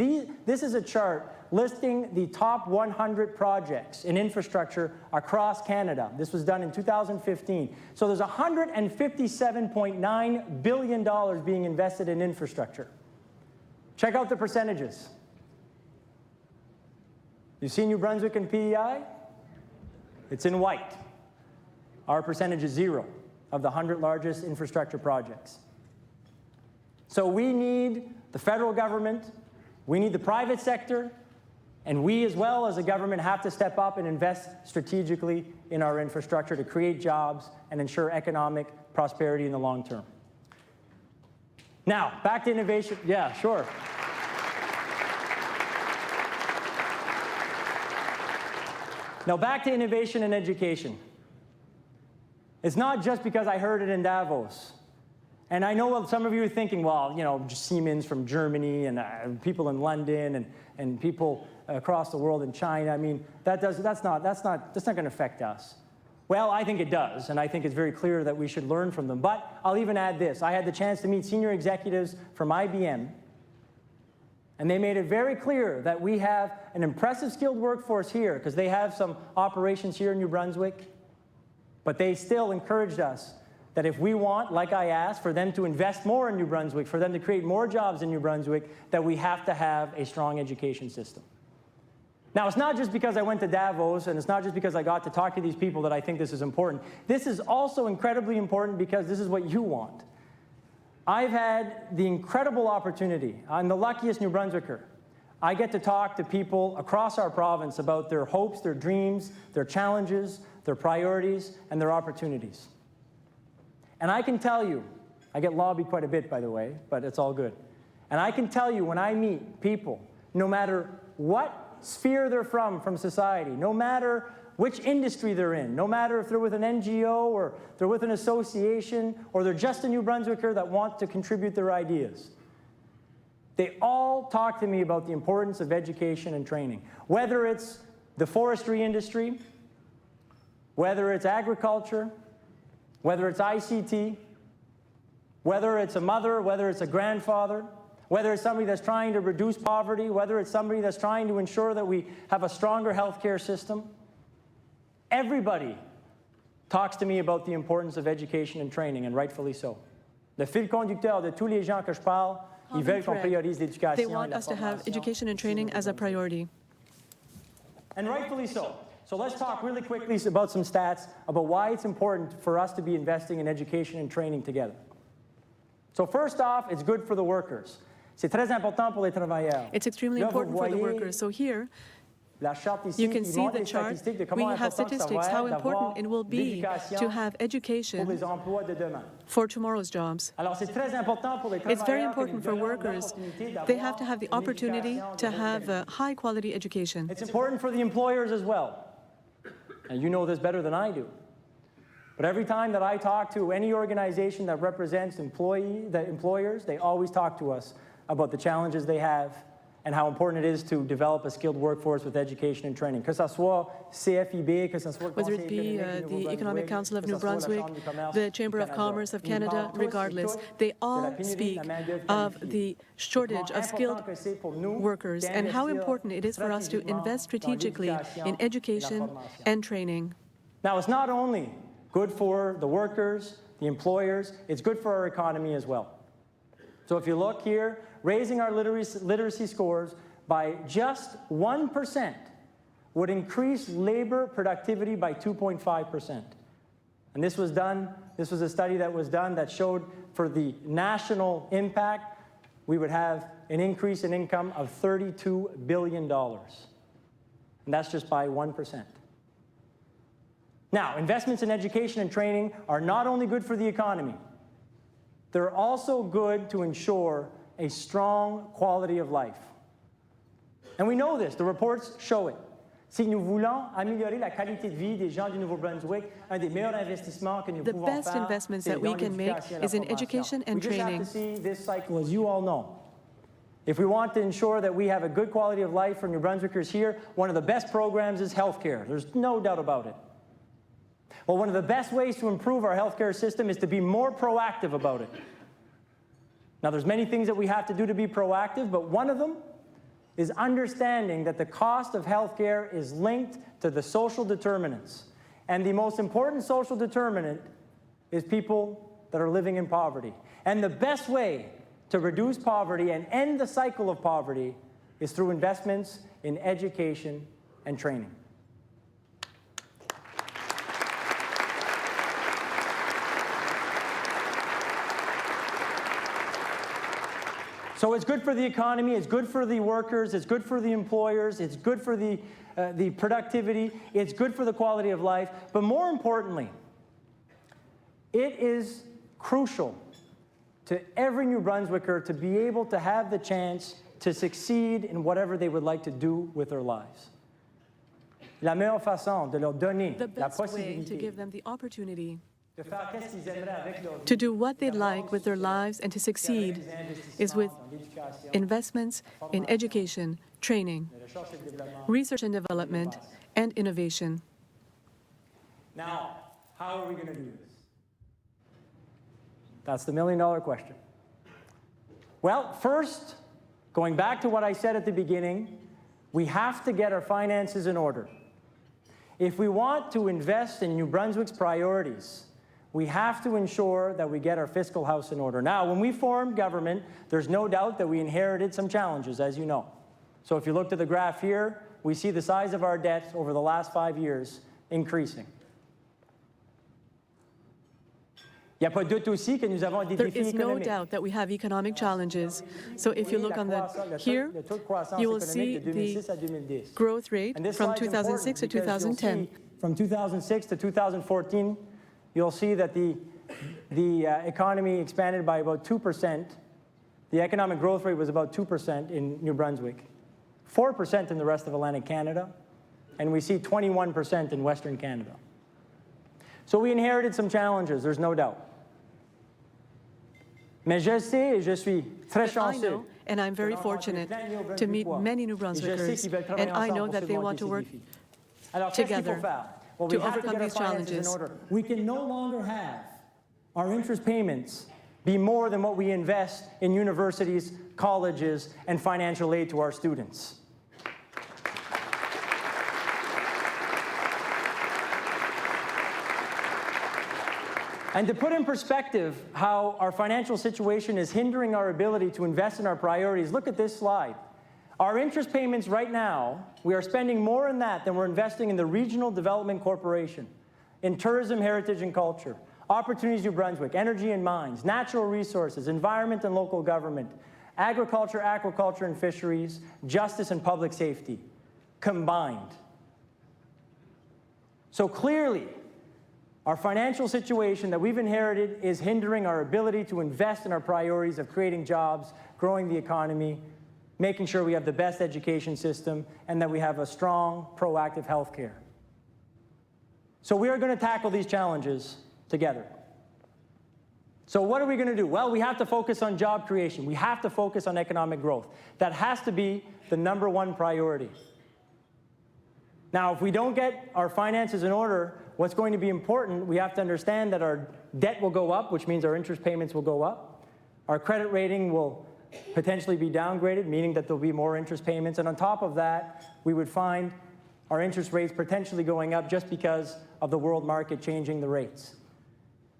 this is a chart listing the top 100 projects in infrastructure across Canada. This was done in 2015. So there's $157.9 billion being invested in infrastructure. Check out the percentages. You see New Brunswick and PEI? It's in white. Our percentage is 0 of the 100 largest infrastructure projects. So we need the federal government, we need the private sector, and we as well as a government have to step up and invest strategically in our infrastructure to create jobs and ensure economic prosperity in the long term. Now, back to innovation. Yeah, sure. Now, back to innovation and education. It's not just because I heard it in Davos. And I know what some of you are thinking, well, you know, Siemens from Germany and people in London and people across the world in China. I mean, that's not going to affect us. Well, I think it does, and I think it's very clear that we should learn from them. But I'll even add this. I had the chance to meet senior executives from IBM, and they made it very clear that we have an impressive skilled workforce here because they have some operations here in New Brunswick, but they still encouraged us that if we want, like I asked, for them to invest more in New Brunswick, for them to create more jobs in New Brunswick, that we have to have a strong education system. Now, it's not just because I went to Davos, and it's not just because I got to talk to these people that I think this is important. This is also incredibly important because this is what you want. I've had the incredible opportunity. I'm the luckiest New Brunswicker. I get to talk to people across our province about their hopes, their dreams, their challenges, their priorities, and their opportunities. And I can tell you, I get lobbied quite a bit, by the way, but it's all good. And I can tell you when I meet people, no matter what sphere they're from society, no matter which industry they're in, no matter if they're with an NGO or they're with an association or they're just a New Brunswicker that want to contribute their ideas, they all talk to me about the importance of education and training. Whether it's the forestry industry, whether it's agriculture, whether it's ICT, whether it's a mother, whether it's a grandfather, whether it's somebody that's trying to reduce poverty, whether it's somebody that's trying to ensure that we have a stronger healthcare system. Everybody talks to me about the importance of education and training, and rightfully so. Le fil conducteur de tous les gens que je parle, ils veulent qu'on priorise l'éducation. They want us to have education and training as a priority. And rightfully so. So let's talk really quickly about some stats about why it's important for us to be investing in education and training together. So first off, it's good for the workers. C'est très important pour les travailleurs. It's extremely important for the workers. So here, you can see the chart. We have statistics how important it will be to have education for tomorrow's jobs. It's very important for workers. They have to have the opportunity to have a high-quality education. It's important for the employers as well. And you know this better than I do. But every time that I talk to any organization that represents employers, they always talk to us about the challenges they have and how important it is to develop a skilled workforce with education and training. Que ça soit CFIB, que ça soit whether it be the Economic Council of New Brunswick, the Chamber of Commerce of Canada, regardless, they all speak of the shortage of skilled workers and how important it is for us to invest strategically in education and training. Now, it's not only good for the workers, the employers, it's good for our economy as well. So if you look here, raising our literacy scores by just 1% would increase labor productivity by 2.5%. And this was a study that was done that showed for the national impact, we would have an increase in income of $32 billion. And that's just by 1%. Now, investments in education and training are not only good for the economy, they're also good to ensure a strong quality of life. And we know this, the reports show it. Si nous voulons améliorer la qualité de vie des gens du Nouveau-Brunswick, un des meilleurs investissements que nous pouvons faire, the best investments that we can make is in education and training. We just have to see this cycle, as you all know. If we want to ensure that we have a good quality of life for New Brunswickers here, one of the best programs is healthcare. There's no doubt about it. Well, one of the best ways to improve our healthcare system is to be more proactive about it. Now, there's many things that we have to do to be proactive, but one of them is understanding that the cost of healthcare is linked to the social determinants. And the most important social determinant is people that are living in poverty. And the best way to reduce poverty and end the cycle of poverty is through investments in education and training. So it's good for the economy, it's good for the workers, it's good for the employers, it's good for the productivity, it's good for the quality of life, but more importantly, it is crucial to every New Brunswicker to be able to have the chance to succeed in whatever they would like to do with their lives. La meilleure façon de leur donner la possibilité to give them the opportunity to do what they'd like with their lives and to succeed is with investments in education, training, research and development, and innovation. Now, how are we going to do this? That's the million-dollar question. Well, first, going back to what I said at the beginning, we have to get our finances in order. If we want to invest in New Brunswick's priorities, we have to ensure that we get our fiscal house in order. Now, when we formed government, there's no doubt that we inherited some challenges, as you know. So if you look at the graph here, we see the size of our debt over the last 5 years increasing. There is no doubt that we have economic challenges. So if you look on here, you will see the growth rate from 2006 to 2010. From 2006 to 2014, you'll see that the economy expanded by about 2%. The economic growth rate was about 2% in New Brunswick, 4% in the rest of Atlantic Canada, and we see 21% in Western Canada. So we inherited some challenges, there's no doubt. Mais je sais et je suis très chanceux. And I'm very fortunate to meet many New Brunswickers, and I know that they want to work together to overcome these challenges. We can no longer have our interest payments be more than what we invest in universities colleges, and financial aid to our students. And to put in perspective how our financial situation is hindering our ability to invest in our priorities, look at this slide. Our interest payments right now, we are spending more in that than we're investing in the Regional Development Corporation, in tourism, heritage, and culture, Opportunities New Brunswick, energy and mines, natural resources, environment and local government, agriculture, aquaculture and fisheries, justice and public safety, combined. So clearly, our financial situation that we've inherited is hindering our ability to invest in our priorities of creating jobs, growing the economy, making sure we have the best education system, and that we have a strong, proactive health care. So we are going to tackle these challenges together. So what are we going to do? Well, we have to focus on job creation. We have to focus on economic growth. That has to be the #1 priority. Now, if we don't get our finances in order, what's going to be important, we have to understand that our debt will go up, which means our interest payments will go up. Our credit rating will potentially be downgraded, meaning that there'll be more interest payments. And on top of that, we would find our interest rates potentially going up just because of the world market changing the rates.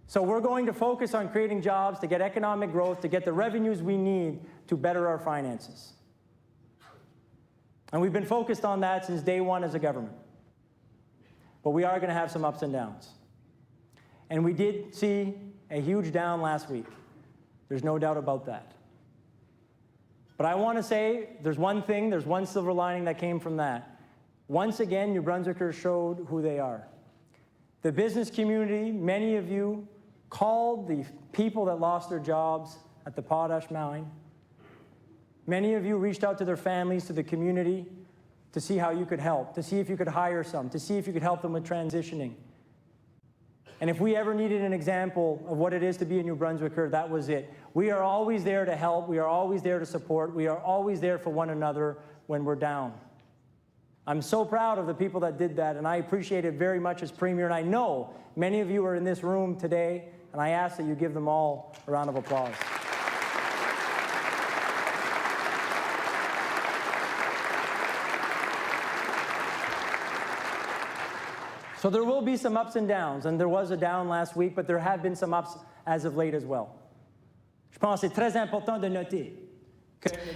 So we're going to focus on creating jobs to get economic growth, to get the revenues we need to better our finances. And we've been focused on that since day one as a government. But we are going to have some ups and downs. And we did see a huge down last week. There's no doubt about that. But I want to say there's one thing, there's one silver lining that came from that. Once again, New Brunswickers showed who they are. The business community, many of you called the people that lost their jobs at the potash mine. Many of you reached out to their families, to the community, to see how you could help, to see if you could hire some, to see if you could help them with transitioning. And if we ever needed an example of what it is to be a New Brunswicker, that was it. We are always there to help. We are always there to support. We are always there for one another when we're down. I'm so proud of the people that did that, and I appreciate it very much as Premier. And I know many of you are in this room today, and I ask that you give them all a round of applause. So there will be some ups and downs, and there was a down last week, but there have been some ups as of late as well. Je pense que c'est très important de noter.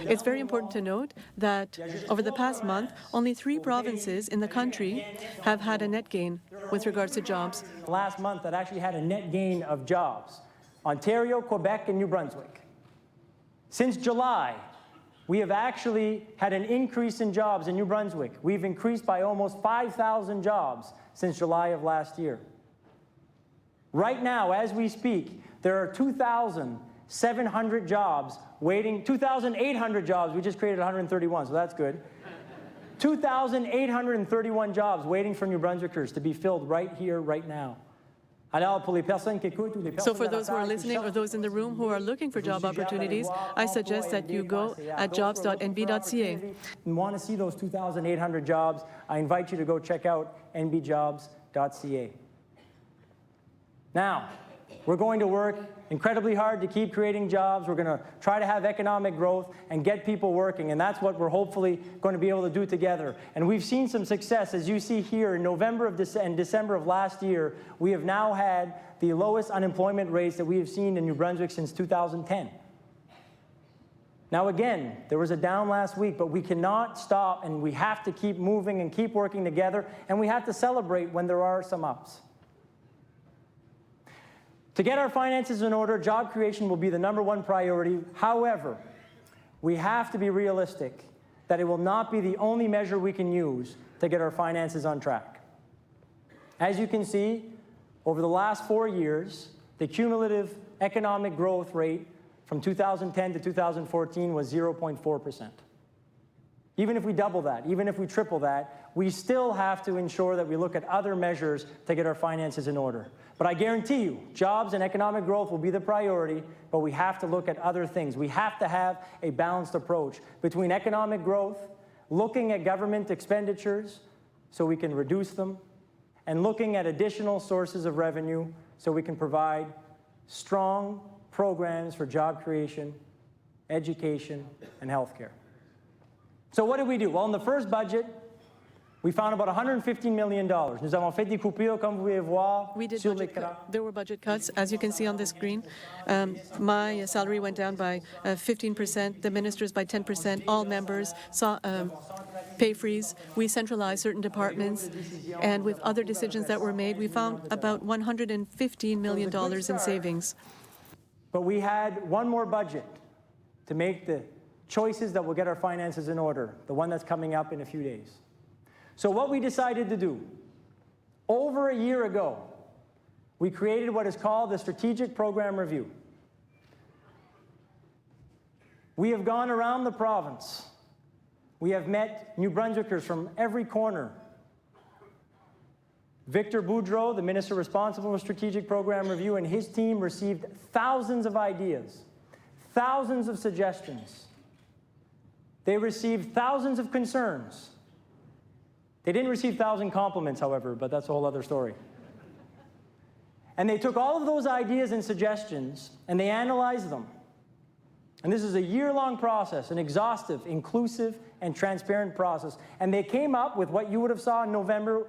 It's very important to note that over the past month, only 3 provinces in the country have had a net gain with regards to jobs. Last month, that actually had a net gain of jobs: Ontario, Quebec, and New Brunswick. Since July, we have actually had an increase in jobs in New Brunswick. We've increased by almost 5,000 jobs since July of last year. Right now, as we speak, there are 2,700 jobs waiting, 2,800 jobs. We just created 131, so that's good. 2,831 jobs waiting for New Brunswickers to be filled right here, right now. So for those who are listening or those in the room who are looking for job opportunities, I suggest that you go at jobs.nb.ca. You want to see those 2,800 jobs, I invite you to go check out nbjobs.ca. Now, we're going to work incredibly hard to keep creating jobs. We're going to try to have economic growth and get people working, and that's what we're hopefully going to be able to do together. And we've seen some success. As you see here, in November and December of last year, we have now had the lowest unemployment rates that we have seen in New Brunswick since 2010. Now again, there was a down last week, but we cannot stop, and we have to keep moving and keep working together, and we have to celebrate when there are some ups. To get our finances in order, job creation will be the #1 priority. However, we have to be realistic that it will not be the only measure we can use to get our finances on track. As you can see, over the last 4 years, the cumulative economic growth rate from 2010 to 2014 was 0.4%. Even if we double that, even if we triple that, we still have to ensure that we look at other measures to get our finances in order. But I guarantee you, jobs and economic growth will be the priority, but we have to look at other things. We have to have a balanced approach between economic growth, looking at government expenditures so we can reduce them, and looking at additional sources of revenue so we can provide strong programs for job creation education, and healthcare. So what did we do? Well, in the first budget, we found about $115 million. Nous avons fait des coupures, comme vous pouvez voir, sur l'écran. There were budget cuts, as you can see on the screen. My salary went down by 15%, the ministers by 10%, all members saw pay freeze. We centralized certain departments, and with other decisions that were made, we found about $115 million in savings. But we had one more budget to make the choices that will get our finances in order, the one that's coming up in a few days. So what we decided to do, over a year ago, we created what is called the Strategic Program Review. We have gone around the province. We have met New Brunswickers from every corner. Victor Boudreau, the minister responsible for Strategic Program Review, and his team received thousands of ideas, thousands of suggestions. They received thousands of concerns. They didn't receive 1,000 compliments, however, but that's a whole other story. And they took all of those ideas and suggestions, and they analyzed them. And this is a year-long process, an exhaustive, inclusive, and transparent process. And they came up with what you would have saw in November,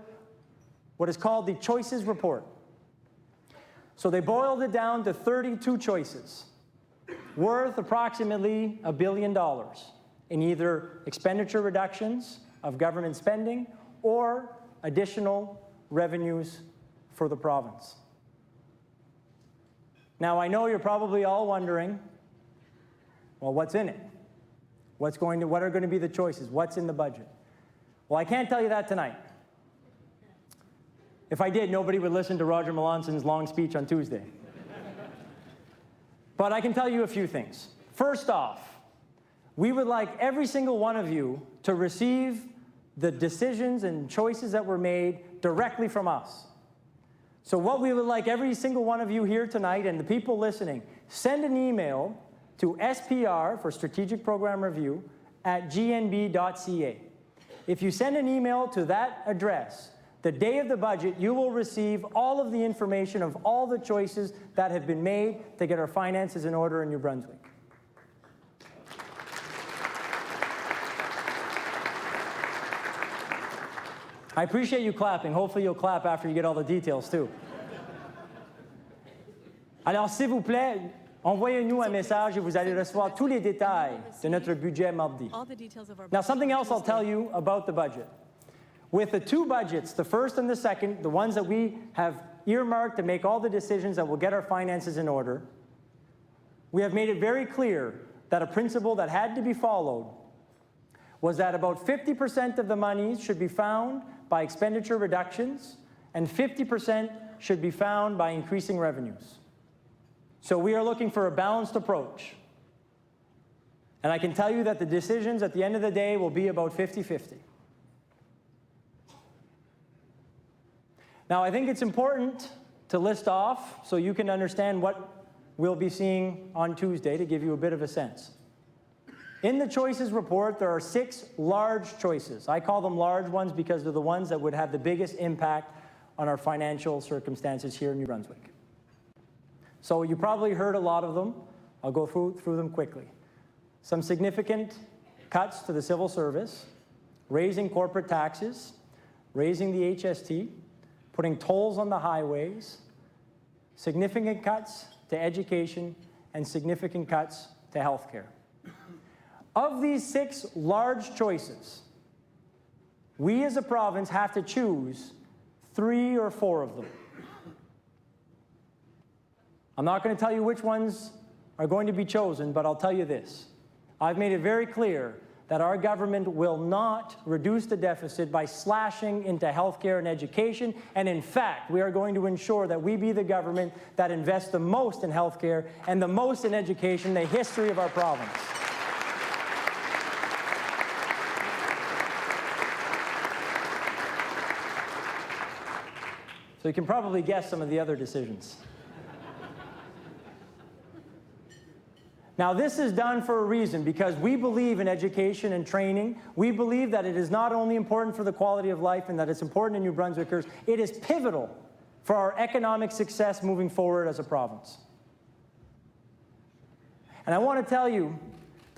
what is called the Choices Report. So they boiled it down to 32 choices, worth approximately $1 billion in either expenditure reductions of government spending or additional revenues for the province. Now, I know you're probably all wondering, well, what's in it? What are going to be the choices? What's in the budget? Well, I can't tell you that tonight. If I did, nobody would listen to Roger Melancon's long speech on Tuesday. But I can tell you a few things. First off, we would like every single one of you to receive the decisions and choices that were made directly from us. So what we would like every single one of you here tonight and the people listening, send an email to SPR for Strategic Program Review at gnb.ca. If you send an email to that address, the day of the budget, you will receive all of the information of all the choices that have been made to get our finances in order in New Brunswick. I appreciate you clapping. Hopefully you'll clap after you get all the details too. Alors, s'il vous plaît, envoyez-nous un message et vous allez recevoir tous les détails de notre budget mardi. Now, something else I'll tell you about the budget. With the two budgets, the first and the second, the ones that we have earmarked to make all the decisions that will get our finances in order, we have made it very clear that a principle that had to be followed was that about 50% of the monies should be found by expenditure reductions, and 50% should be found by increasing revenues. So we are looking for a balanced approach. And I can tell you that the decisions at the end of the day will be about 50-50. Now, I think it's important to list off so you can understand what we'll be seeing on Tuesday to give you a bit of a sense. In the choices report, there are 6 large choices. I call them large ones because they're the ones that would have the biggest impact on our financial circumstances here in New Brunswick. So you probably heard a lot of them. I'll go through them quickly. Some significant cuts to the civil service, raising corporate taxes, raising the HST, putting tolls on the highways, significant cuts to education, and significant cuts to healthcare. Of these 6 large choices, we as a province have to choose 3 or 4 of them. I'm not going to tell you which ones are going to be chosen, but I'll tell you this. I've made it very clear that our government will not reduce the deficit by slashing into healthcare and education, and in fact, we are going to ensure that we be the government that invests the most in healthcare and the most in education in the history of our province. So you can probably guess some of the other decisions. Now, this is done for a reason, because we believe in education and training. We believe that it is not only important for the quality of life and that it's important in New Brunswickers, it is pivotal for our economic success moving forward as a province. And I want to tell you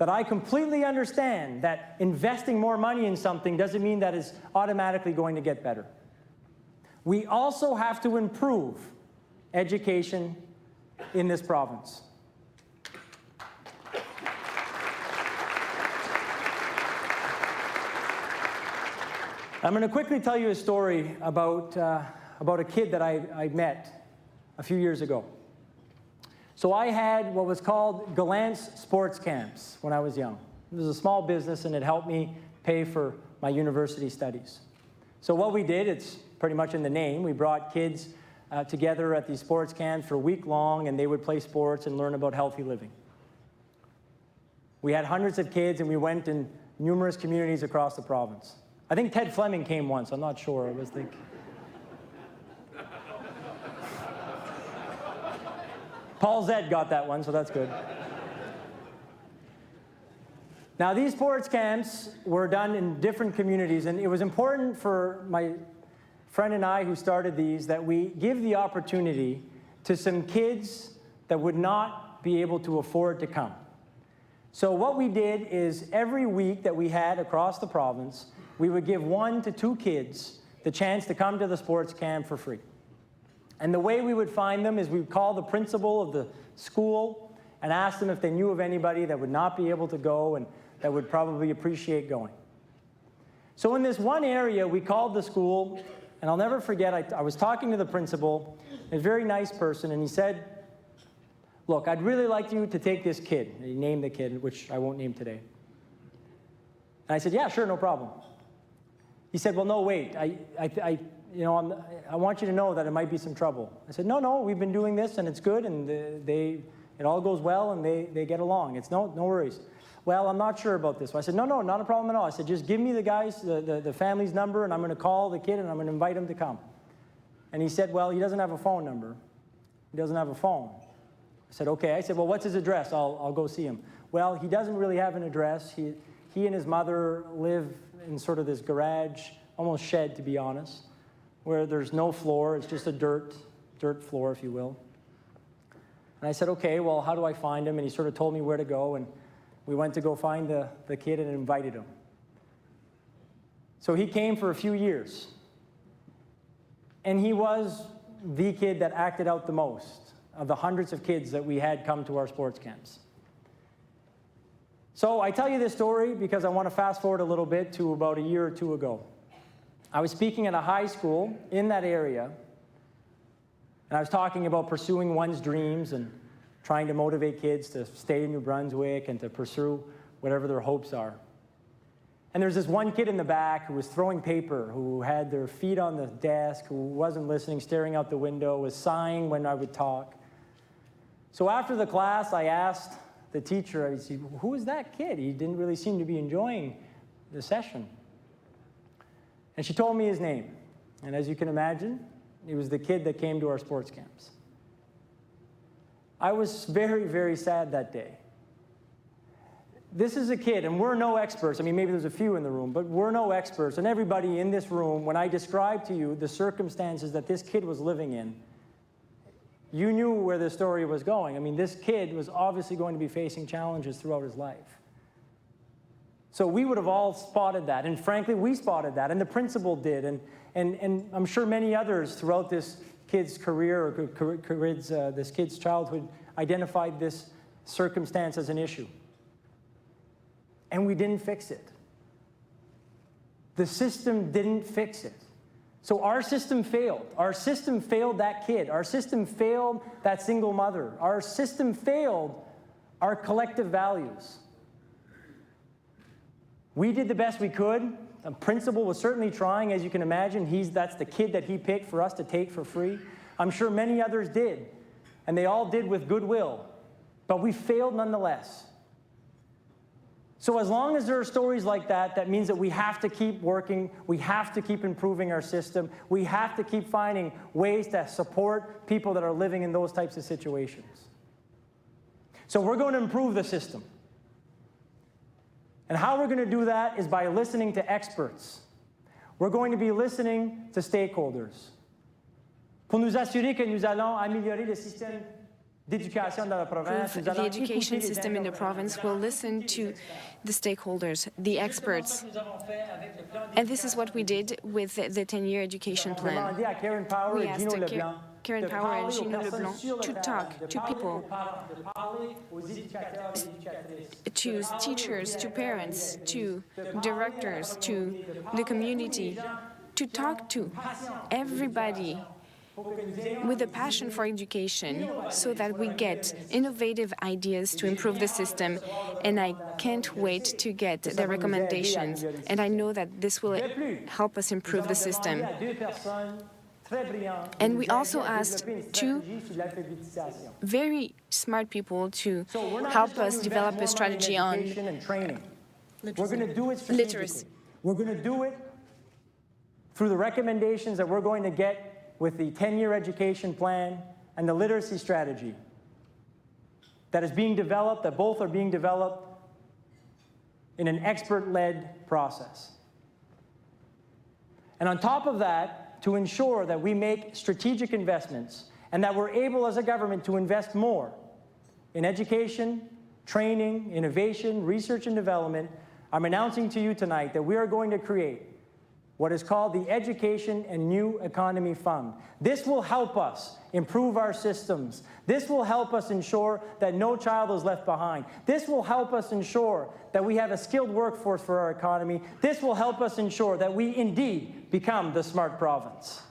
that I completely understand that investing more money in something doesn't mean that it's automatically going to get better. We also have to improve education in this province. I'm going to quickly tell you a story about a kid that I met a few years ago. So I had what was called Gallant's Sports Camps when I was young. It was a small business, and it helped me pay for my university studies. So what we did, it's pretty much in the name, we brought kids together at these sports camps for a week long, and they would play sports and learn about healthy living. We had hundreds of kids, and we went in numerous communities across the province. I think Ted Fleming came once, I'm not sure, I was thinking. Paul Zed got that one, so that's good. Now, these sports camps were done in different communities, and it was important for my friend and I who started these that we give the opportunity to some kids that would not be able to afford to come. So what we did is every week that we had across the province, we would give 1 to 2 kids the chance to come to the sports camp for free. And the way we would find them is we would call the principal of the school and ask them if they knew of anybody that would not be able to go and that would probably appreciate going. So in this one area, we called the school, and I'll never forget, I was talking to the principal, a very nice person, and he said, look, I'd really like you to take this kid. And he named the kid, which I won't name today. And I said, yeah, sure, no problem. He said, well, no, wait, I want you to know that it might be some trouble. I said, no, we've been doing this, and it's good, and it all goes well, and they get along. It's no worries. Well, I'm not sure about this. I said, no, not a problem at all. I said, just give me the guy's, the family's number, and I'm going to call the kid, and I'm going to invite him to come. And he said, well, he doesn't have a phone number. He doesn't have a phone. I said, okay. I said, well, what's his address? I'll go see him. Well, he doesn't really have an address. He and his mother live in sort of this garage, almost shed, to be honest, where there's no floor. It's just a dirt floor, if you will. And I said, okay, well, how do I find him? And he sort of told me where to go, and we went to go find the kid and invited him. So he came for a few years. And he was the kid that acted out the most of the hundreds of kids that we had come to our sports camps. So I tell you this story because I want to fast forward a little bit to about a year or two ago. I was speaking at a high school in that area, and I was talking about pursuing one's dreams and trying to motivate kids to stay in New Brunswick and to pursue whatever their hopes are. And there's this one kid in the back who was throwing paper, who had their feet on the desk, who wasn't listening, staring out the window, was sighing when I would talk. So after the class, I asked the teacher, I said, who is that kid? He didn't really seem to be enjoying the session. And she told me his name. And as you can imagine, he was the kid that came to our sports camps. I was very, very sad that day. This is a kid, and we're no experts. I mean, maybe there's a few in the room, but we're no experts. And everybody in this room, when I described to you the circumstances that this kid was living in, you knew where the story was going. I mean, this kid was obviously going to be facing challenges throughout his life. So we would have all spotted that, and frankly, we spotted that, and the principal did, and I'm sure many others throughout this kid's career or this kid's childhood identified this circumstance as an issue. And we didn't fix it. The system didn't fix it. So our system failed. Our system failed that kid. Our system failed that single mother. Our system failed our collective values. We did the best we could. The principal was certainly trying, as you can imagine. That's the kid that he picked for us to take for free. I'm sure many others did. And they all did with goodwill. But we failed nonetheless. So as long as there are stories like that, that means that we have to keep working, we have to keep improving our system, we have to keep finding ways to support people that are living in those types of situations. So we're going to improve the system. And how we're going to do that is by listening to experts. We're going to be listening to stakeholders. Pour nous assurer que nous allons améliorer le système d'éducation dans la province. The education system in the province will listen to the stakeholders, the experts. And this is what we did with the 10-year education plan. We asked Karen Power and Gino Leblanc to talk to people, to teachers, to parents, to directors, to the community, to talk to everybody with a passion for education so that we get innovative ideas to improve the system. And I can't wait to get their recommendations. And I know that this will help us improve the system. And we also asked two very smart people to help us develop a strategy on literacy. We're going to do it through the recommendations that we're going to get with the 10-year education plan and the literacy strategy that is being developed, that both are being developed in an expert-led process. And on top of that, to ensure that we make strategic investments and that we're able as a government to invest more in education, training, innovation, research and development, I'm announcing to you tonight that we are going to create what is called the Education and New Economy Fund. This will help us improve our systems. This will help us ensure that no child is left behind. This will help us ensure that we have a skilled workforce for our economy. This will help us ensure that we indeed become the smart province.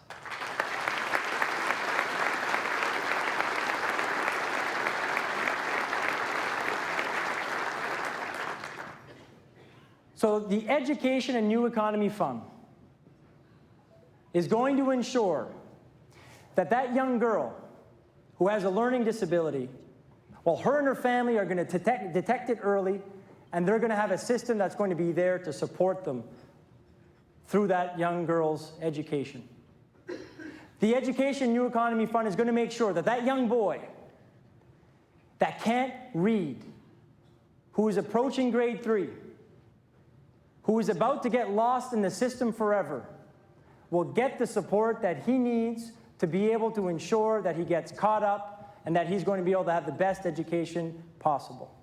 So the Education and New Economy Fund is going to ensure that that young girl who has a learning disability, well, her and her family are going to detect it early, and they're going to have a system that's going to be there to support them through that young girl's education. The Education New Economy Fund is going to make sure that that young boy that can't read, who is approaching grade 3, who is about to get lost in the system forever, will get the support that he needs to be able to ensure that he gets caught up and that he's going to be able to have the best education possible.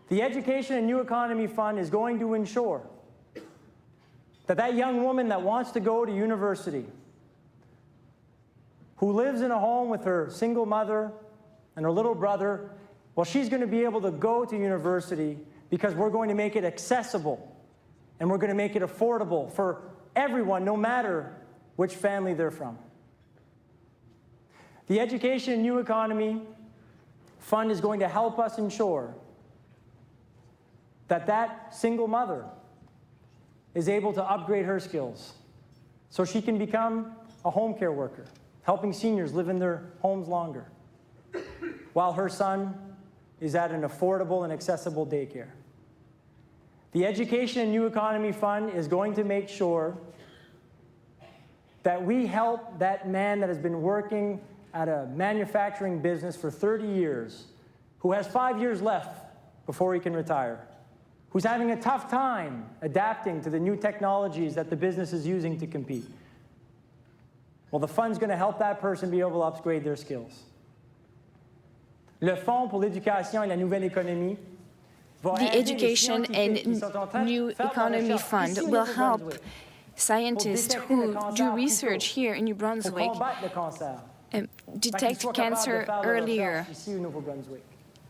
The Education and New Economy Fund is going to ensure that that young woman that wants to go to university, who lives in a home with her single mother and her little brother, well, she's going to be able to go to university because we're going to make it accessible and we're going to make it affordable for everyone, no matter which family they're from. The Education and New Economy Fund is going to help us ensure that that single mother is able to upgrade her skills so she can become a home care worker, helping seniors live in their homes longer, while her son is at an affordable and accessible daycare. The Education and New Economy Fund is going to make sure that we help that man that has been working at a manufacturing business for 30 years, who has 5 years left before he can retire, who's having a tough time adapting to the new technologies that the business is using to compete. Well, the fund's going to help that person be able to upgrade their skills. Le Fonds pour l'éducation et la nouvelle économie. The Education and New Economy Fund will help scientists who do research here in New Brunswick detect cancer earlier,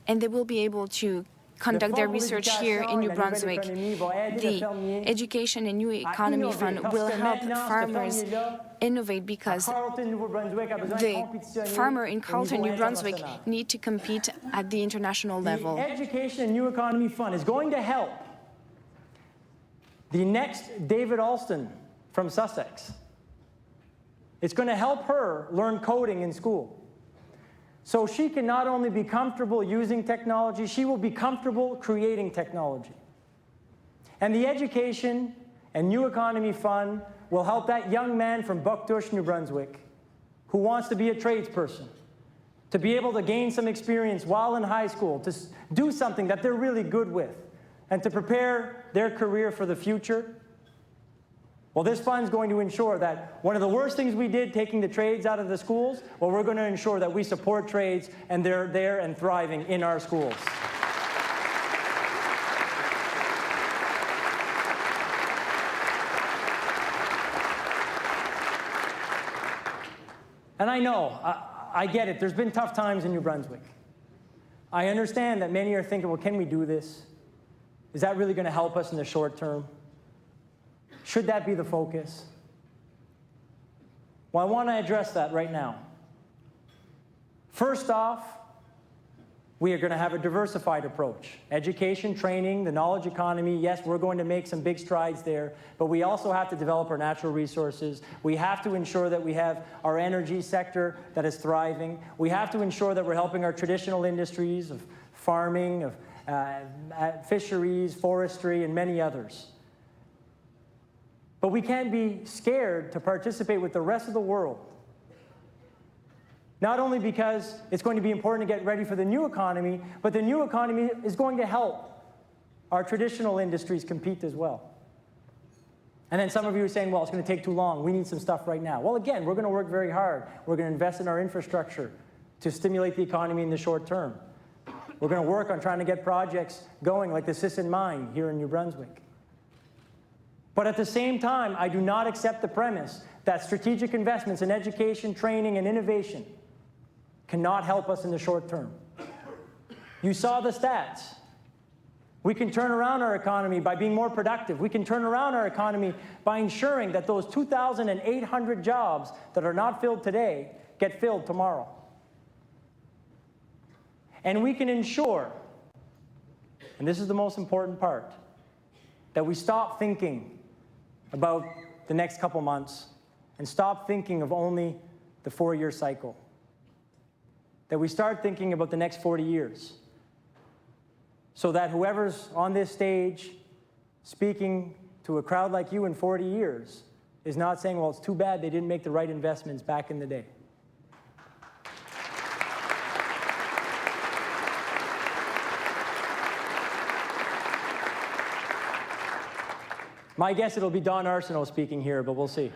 and they will be able to conduct their research here in New Brunswick. The Education and New Economy Fund will help farmers innovate because the farmer in Carleton, New Brunswick need to compete at the international level. The Education and New Economy Fund is going to help the next David Alston from Sussex. It's going to help her learn coding in school. So she can not only be comfortable using technology, she will be comfortable creating technology. And the Education and New Economy Fund will help that young man from Bucktush, New Brunswick, who wants to be a tradesperson, to be able to gain some experience while in high school, to do something that they're really good with, and to prepare their career for the future. Well, this fund's going to ensure that one of the worst things we did, taking the trades out of the schools, well, we're going to ensure that we support trades and they're there and thriving in our schools. And I know, I get it. There's been tough times in New Brunswick. I understand that many are thinking, well, can we do this? Is that really going to help us in the short term? Should that be the focus? Well, I want to address that right now. First off, we are going to have a diversified approach. Education, training, the knowledge economy, yes, we're going to make some big strides there, but we also have to develop our natural resources. We have to ensure that we have our energy sector that is thriving. We have to ensure that we're helping our traditional industries of farming, of fisheries, forestry, and many others. But we can't be scared to participate with the rest of the world. Not only because it's going to be important to get ready for the new economy, but the new economy is going to help our traditional industries compete as well. And then some of you are saying, well, it's going to take too long. We need some stuff right now. Well, again, we're going to work very hard. We're going to invest in our infrastructure to stimulate the economy in the short term. We're going to work on trying to get projects going like the Sisson Mine here in New Brunswick. But at the same time, I do not accept the premise that strategic investments in education, training, and innovation cannot help us in the short term. You saw the stats. We can turn around our economy by being more productive. We can turn around our economy by ensuring that those 2,800 jobs that are not filled today get filled tomorrow. And we can ensure, and this is the most important part, that we stop thinking about the next couple months and stop thinking of only the 4-year cycle. That we start thinking about the next 40 years. So that whoever's on this stage speaking to a crowd like you in 40 years is not saying, well, it's too bad they didn't make the right investments back in the day. My guess it'll be Don Arsenault speaking here, but we'll see.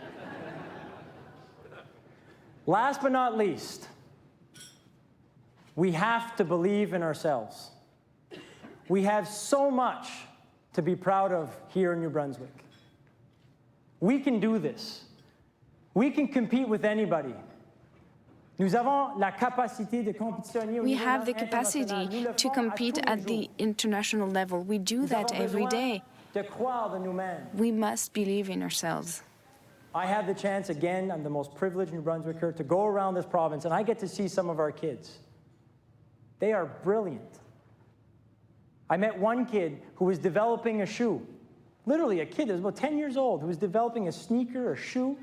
Last but not least, we have to believe in ourselves. We have so much to be proud of here in New Brunswick. We can do this. We can compete with anybody. We have the capacity to compete at the international level. We do that every day. We must believe in ourselves. I have the chance, again, I'm the most privileged New Brunswicker, to go around this province, and I get to see some of our kids. They are brilliant. I met one kid who was developing a shoe. Literally a kid that was about 10 years old who was developing a sneaker, a shoe,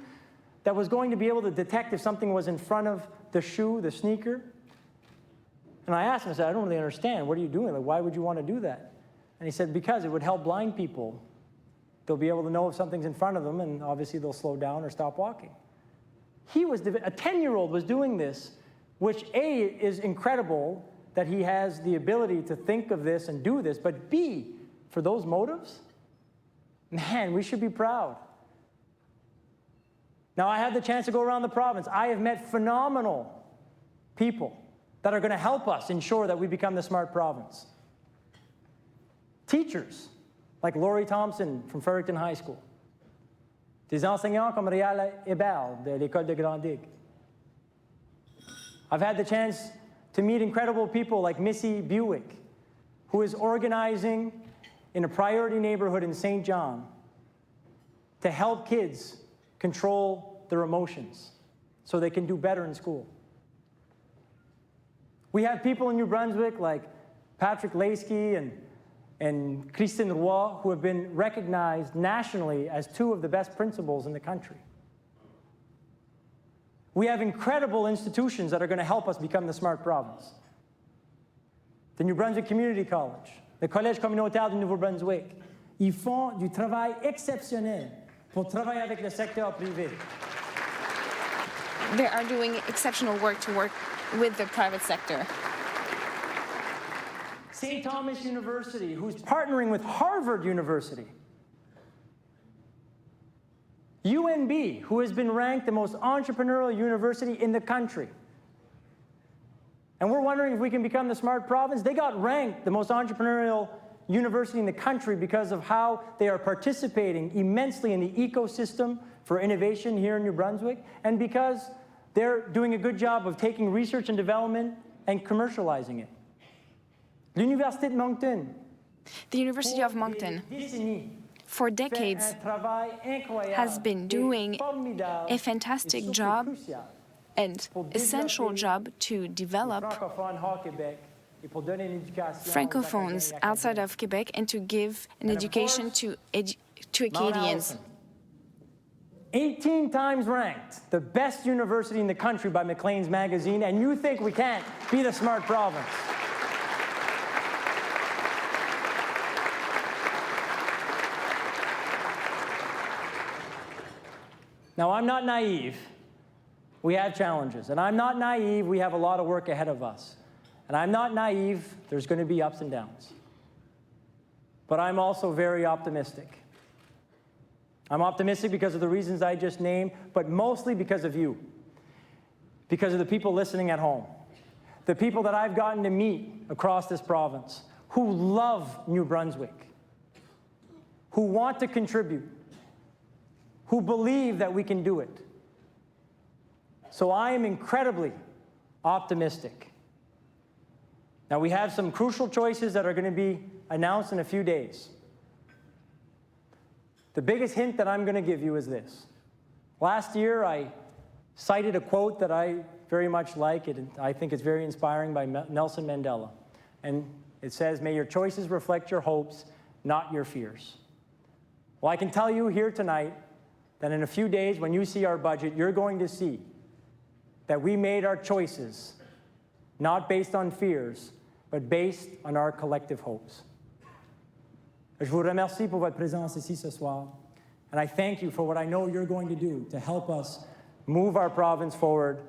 that was going to be able to detect if something was in front of the shoe, the sneaker. And I asked him, I said, I don't really understand. What are you doing? Like, why would you want to do that? And he said, because it would help blind people. They'll be able to know if something's in front of them, and obviously they'll slow down or stop walking. A 10-year-old was doing this, which A, is incredible that he has the ability to think of this and do this, but B, for those motives, man, we should be proud. Now, I had the chance to go around the province. I have met phenomenal people that are going to help us ensure that we become the smart province. Teachers, like Laurie Thompson from Fredericton High School. Des enseignants comme Réal Hébert de l'École de Grand-Digue. I've had the chance to meet incredible people like Missy Buick, who is organizing in a priority neighborhood in St. John to help kids control their emotions so they can do better in school. We have people in New Brunswick like Patrick Laskey and Christine Roy who have been recognized nationally as two of the best principals in the country. We have incredible institutions that are going to help us become the smart province. The New Brunswick Community College, le Collège communautaire du Nouveau-Brunswick, ils font du travail exceptionnel pour travailler avec le secteur privé. They are doing exceptional work to work with the private sector. St. Thomas University, who's partnering with Harvard University. UNB, who has been ranked the most entrepreneurial university in the country. And we're wondering if we can become the smart province. They got ranked the most entrepreneurial university in the country because of how they are participating immensely in the ecosystem for innovation here in New Brunswick, and because they're doing a good job of taking research and development and commercializing it. L'Université de Moncton. The University of Moncton, for decades, has been doing a fantastic job and essential job to develop francophones outside of Quebec and to give an education to Acadians. 18 times ranked the best university in the country by Maclean's magazine, and you think we can't be the smart province. Now, I'm not naive. We have challenges. And I'm not naive. We have a lot of work ahead of us. And I'm not naive. There's going to be ups and downs. But I'm also very optimistic. I'm optimistic because of the reasons I just named, but mostly because of you. Because of the people listening at home. The people that I've gotten to meet across this province who love New Brunswick, who want to contribute, who believe that we can do it. So I am incredibly optimistic. Now, we have some crucial choices that are going to be announced in a few days. The biggest hint that I'm going to give you is this. Last year, I cited a quote that I very much like. I think it's very inspiring, by Nelson Mandela. And it says, "May your choices reflect your hopes, not your fears." Well, I can tell you here tonight that in a few days, when you see our budget, you're going to see that we made our choices not based on fears, but based on our collective hopes. Je vous remercie pour votre présence ici ce soir, and I thank you for what I know you're going to do to help us move our province forward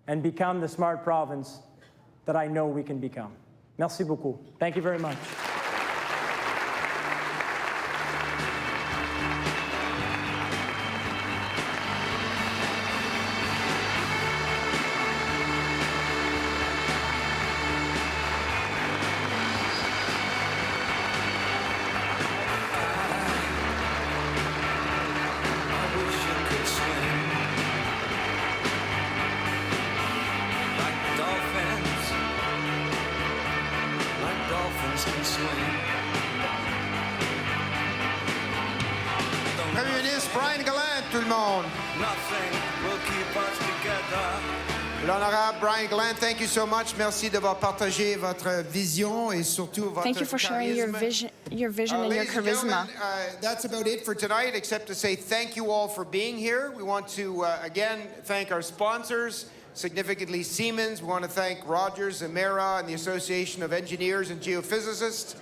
and become the smart province that I know we can become. Merci beaucoup. Thank you very much. Premier ministre Brian Gallant, tout le monde. L'honorable Brian Gallant, thank you so much. Merci d'avoir partagé votre vision et surtout votre Thank you for sharing your vision and your charisma. That's about it for tonight, except to say thank you all for being here. We want to, again, thank our sponsors, significantly Siemens. We want to thank Rogers, Emera, and the Association of Engineers and Geophysicists.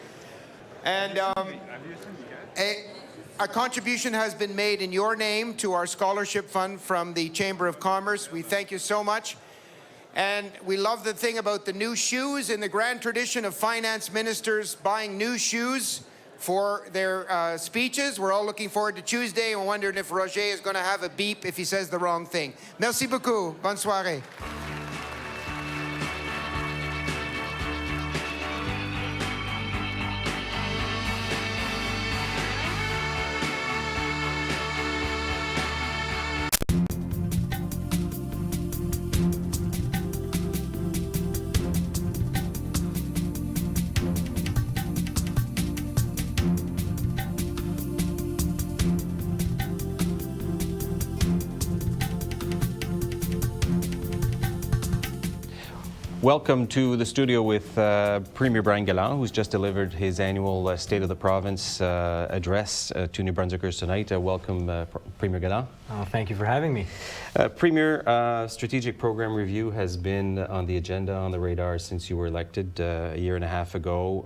And a contribution has been made in your name to our scholarship fund from the Chamber of Commerce. We thank you so much. And we love the thing about the new shoes, in the grand tradition of finance ministers buying new shoes for their speeches. We're all looking forward to Tuesday and wondering if Roger is going to have a beep if he says the wrong thing. Merci beaucoup. Bonne soirée. Welcome to the studio with Premier Brian Gallant, who's just delivered his annual State of the Province address to New Brunswickers tonight. Welcome, Premier Gallant. Thank you for having me. Premier, strategic program review has been on the agenda, on the radar, since you were elected a year and a half ago.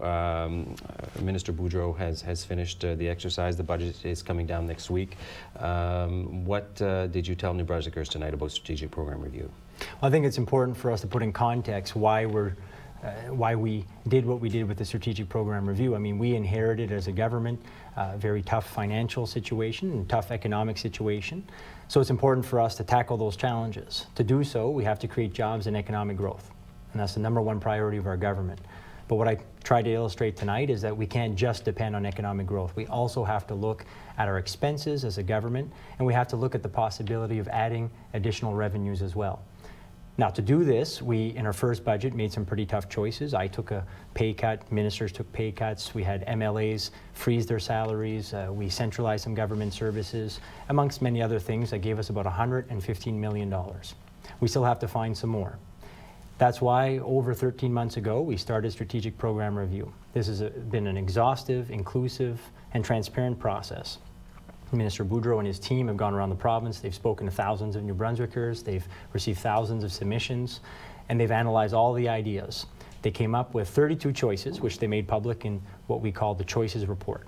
Minister Boudreau has finished the exercise. The budget is coming down next week. What did you tell New Brunswickers tonight about strategic program review? I think it's important for us to put in context why we're why we did what we did with the strategic program review. I mean, we inherited as a government a very tough financial situation and tough economic situation. So it's important for us to tackle those challenges. To do so, we have to create jobs and economic growth. And that's the #1 priority of our government. But what I tried to illustrate tonight is that we can't just depend on economic growth. We also have to look at our expenses as a government, and we have to look at the possibility of adding additional revenues as well. Now, to do this, we, in our first budget, made some pretty tough choices. I took a pay cut, ministers took pay cuts, we had MLAs freeze their salaries, we centralized some government services, amongst many other things that gave us about $115 million. We still have to find some more. That's why, over 13 months ago, we started strategic program review. This has been an exhaustive, inclusive, and transparent process. Minister Boudreau and his team have gone around the province. They've spoken to thousands of New Brunswickers. They've received thousands of submissions, and they've analyzed all the ideas. They came up with 32 choices, which they made public in what we call the Choices Report.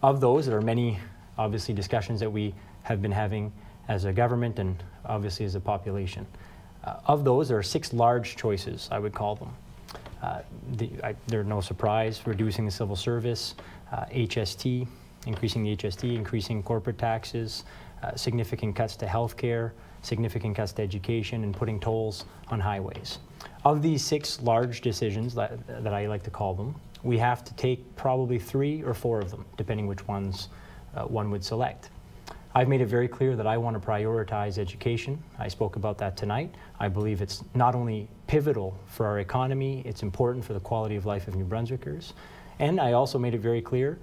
Of those, there are many, obviously, discussions that we have been having as a government and obviously as a population. Of those, there are 6 large choices, I would call them. They're no surprise: reducing the civil service, HST, increasing the HST, increasing corporate taxes, significant cuts to healthcare, significant cuts to education, and putting tolls on highways. Of these 6 large decisions that I like to call them, we have to take probably 3 or 4 of them, depending which ones one would select. I've made it very clear that I want to prioritize education. I spoke about that tonight. I believe it's not only pivotal for our economy, it's important for the quality of life of New Brunswickers. And I also made it very clear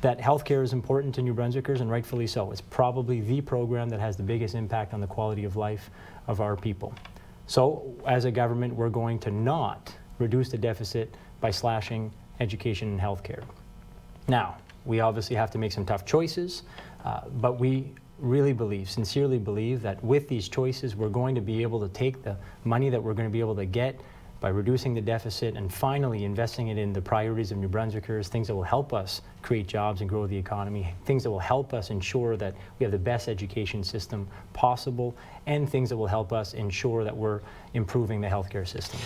that healthcare is important to New Brunswickers, and rightfully so. It's probably the program that has the biggest impact on the quality of life of our people. So, as a government, we're going to not reduce the deficit by slashing education and healthcare. Now, we obviously have to make some tough choices, but we really believe, sincerely believe, that with these choices, we're going to be able to take the money that we're going to be able to get by reducing the deficit and finally investing it in the priorities of New Brunswickers, things that will help us create jobs and grow the economy, things that will help us ensure that we have the best education system possible, and things that will help us ensure that we're improving the healthcare system.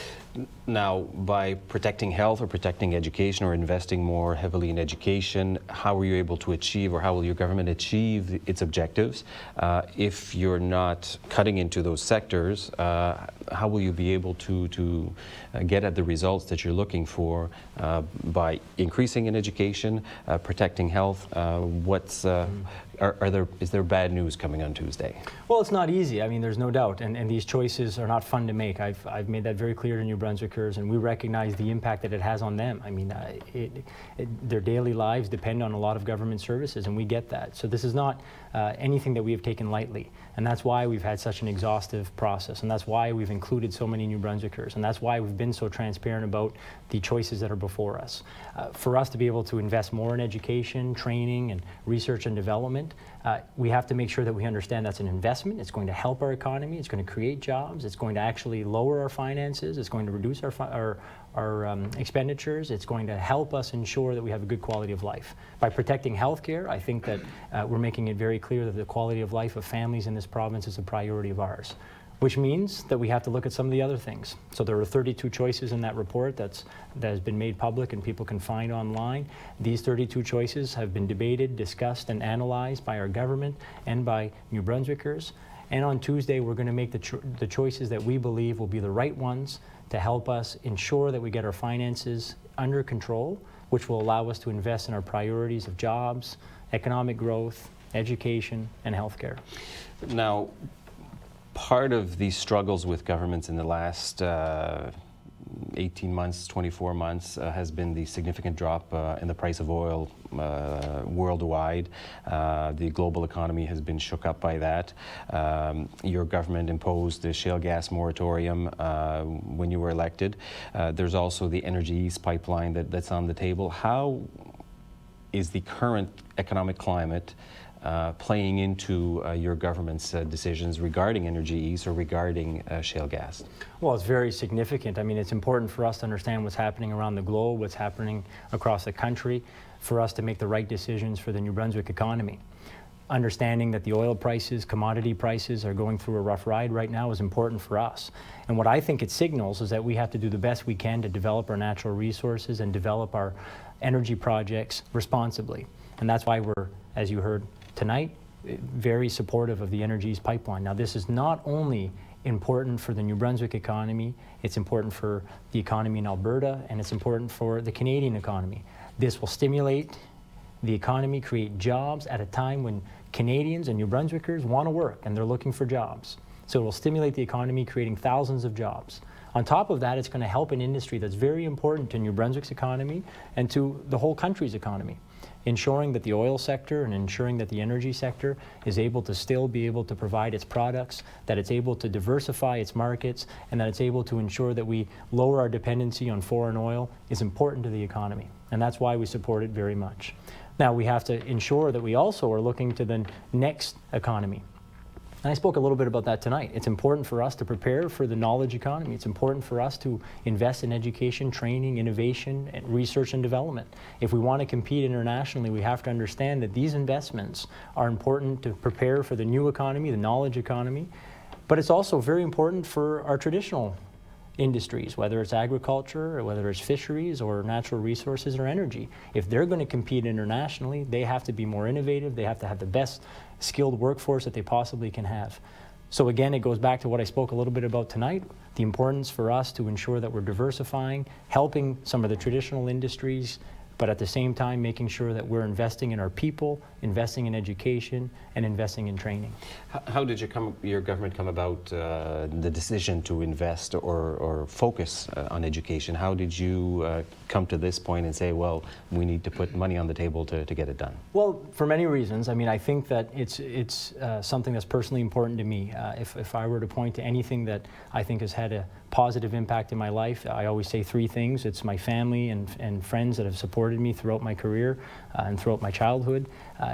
Now, by protecting health or protecting education or investing more heavily in education, how are you able to achieve, or how will your government achieve its objectives? If you're not cutting into those sectors, how will you be able to get at the results that you're looking for by increasing in education, protecting health? Is there bad news coming on Tuesday? Well, it's not easy. I mean, there's no doubt, and these choices are not fun to make. I've made that very clear to New Brunswickers, and we recognize the impact that it has on them. I mean, their daily lives depend on a lot of government services, and we get that. So this is not anything that we have taken lightly, and that's why we've had such an exhaustive process, and that's why we've included so many New Brunswickers, and that's why we've been so transparent about the choices that are before us. For us to be able to invest more in education, training, and research and development, we have to make sure that we understand that's an investment. It's going to help our economy. It's going to create jobs. It's going to actually lower our finances. It's going to reduce our expenditures. It's going to help us ensure that we have a good quality of life. By protecting healthcare, I think that we're making it very clear that the quality of life of families in this province is a priority of ours, which means that we have to look at some of the other things. So there are 32 choices in that report that has been made public and people can find online. These 32 choices have been debated, discussed, and analyzed by our government and by New Brunswickers. And on Tuesday, we're going to make the choices that we believe will be the right ones to help us ensure that we get our finances under control, which will allow us to invest in our priorities of jobs, economic growth, education, and healthcare. Now, part of the struggles with governments in the last 18 months, 24 months has been the significant drop in the price of oil worldwide. The global economy has been shook up by that. Your government imposed the shale gas moratorium when you were elected. There's also the Energy East pipeline that's on the table. How is the current economic climate playing into your government's decisions regarding Energy East or regarding shale gas? Well, it's very significant. I mean, it's important for us to understand what's happening around the globe, what's happening across the country, for us to make the right decisions for the New Brunswick economy. understanding that the oil prices, commodity prices are going through a rough ride right now is important for us. And what I think it signals is that we have to do the best we can to develop our natural resources and develop our energy projects responsibly. And that's why we're, as you heard tonight, very supportive of the Energy East pipeline. Now, this is not only important for the New Brunswick economy, it's important for the economy in Alberta, and it's important for the Canadian economy. This will stimulate the economy, create jobs at a time when Canadians and New Brunswickers want to work and they're looking for jobs. So it will stimulate the economy, creating thousands of jobs. On top of that, it's going to help an industry that's very important to New Brunswick's economy and to the whole country's economy, ensuring that the oil sector and ensuring that the energy sector is able to still be able to provide its products, that it's able to diversify its markets, and that it's able to ensure that we lower our dependency on foreign oil is important to the economy. And that's why we support it very much. Now, we have to ensure that we also are looking to the next economy. And I spoke a little bit about that tonight. It's important for us to prepare for the knowledge economy. It's important for us to invest in education, training, innovation, and research and development. If we want to compete internationally, we have to understand that these investments are important to prepare for the new economy, the knowledge economy. But it's also very important for our traditional industries, whether it's agriculture or whether it's fisheries or natural resources or energy. If they're going to compete internationally, they have to be more innovative. They have to have the best skilled workforce that they possibly can have. So again, it goes back to what I spoke a little bit about tonight, the importance for us to ensure that we're diversifying, helping some of the traditional industries, but at the same time making sure that we're investing in our people, investing in education, and investing in training. How did your government come about the decision to invest or focus on education? How did you come to this point and say, well, we need to put money on the table to get it done? Well, for many reasons. I mean, I think that it's something that's personally important to me. If I were to point to anything that I think has had a positive impact in my life, I always say three things. It's my family and friends that have supported me throughout my career and throughout my childhood.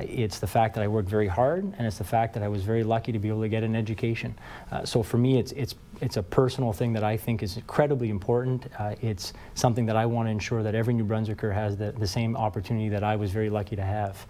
It's the fact that I worked very hard, and it's the fact that I was very lucky to be able to get an education. So for me, it's a personal thing that I think is incredibly important. It's something that I want to ensure that every New Brunswicker has the same opportunity that I was very lucky to have.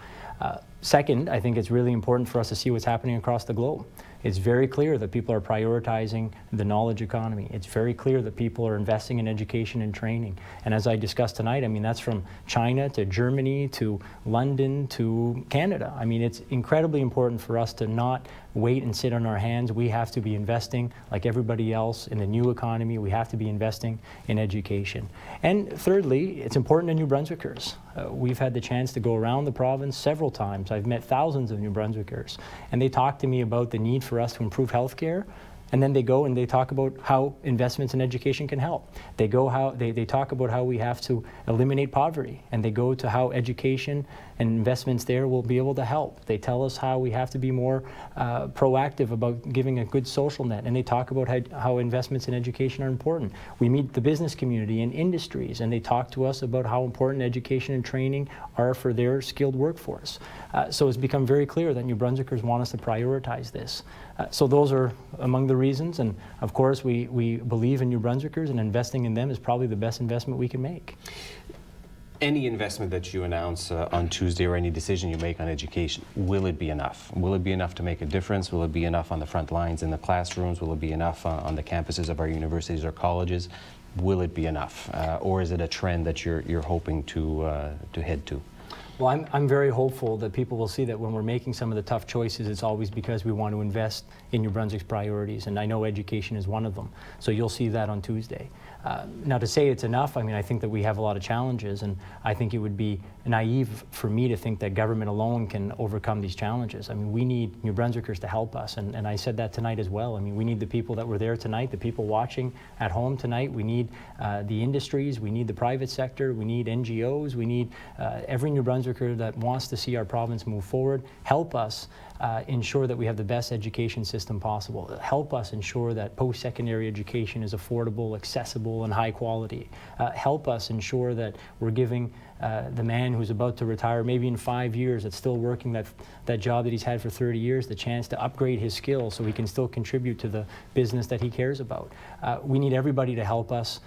Second, I think it's really important for us to see what's happening across the globe. It's very clear that people are prioritizing the knowledge economy. It's very clear that people are investing in education and training. And as I discussed tonight, I mean, that's from China to Germany to London to Canada. I mean, it's incredibly important for us to not wait and sit on our hands. We have to be investing, like everybody else, in the new economy. We have to be investing in education. And thirdly, it's important to New Brunswickers. We've had the chance to go around the province several times. I've met thousands of New Brunswickers, and they talk to me about the need for us to improve healthcare. And then they go and they talk about how investments in education can help. They talk about how we have to eliminate poverty, and they go to how education and investments there will be able to help. They tell us how we have to be more proactive about giving a good social net, and they talk about how investments in education are important. We meet the business community and industries, and they talk to us about how important education and training are for their skilled workforce. So it's become very clear that New Brunswickers want us to prioritize this. So those are among the reasons, and of course we believe in New Brunswickers, and investing in them is probably the best investment we can make. Any investment that you announce on Tuesday or any decision you make on education, will it be enough? Will it be enough to make a difference? Will it be enough on the front lines in the classrooms? Will it be enough on the campuses of our universities or colleges? Will it be enough? Or is it a trend that you're hoping to head to? Well, I'm very hopeful that people will see that when we're making some of the tough choices, it's always because we want to invest in New Brunswick's priorities, and I know education is one of them. So you'll see that on Tuesday. Now, to say it's enough, I mean, I think that we have a lot of challenges, and I think it would be naive for me to think that government alone can overcome these challenges. I mean, we need New Brunswickers to help us, and I said that tonight as well. I mean, we need the people that were there tonight, the people watching at home tonight. We need the industries, we need the private sector, we need NGOs, we need every New Brunswicker that wants to see our province move forward. Help us ensure that we have the best education system possible. Help us ensure that post-secondary education is affordable, accessible, and high quality. Help us ensure that we're giving the man who's about to retire, maybe in 5 years, that's still working that job that he's had for 30 years, the chance to upgrade his skills so he can still contribute to the business that he cares about. We need everybody to help us.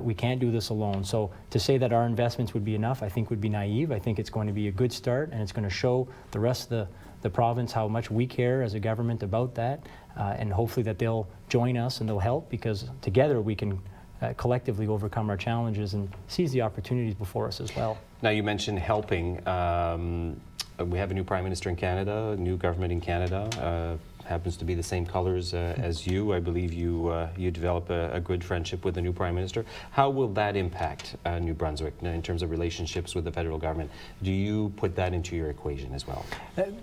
We can't do this alone. So to say that our investments would be enough, I think would be naive. I think it's going to be a good start, and it's going to show the rest of the province how much we care as a government about that, and hopefully that they'll join us and they'll help, because together we can collectively overcome our challenges and seize the opportunities before us as well. Now, you mentioned helping. We have a new Prime Minister in Canada, a new government in Canada. Happens to be the same colors as you. I believe you develop a good friendship with the new Prime Minister. How will that impact New Brunswick in terms of relationships with the federal government? Do you put that into your equation as well?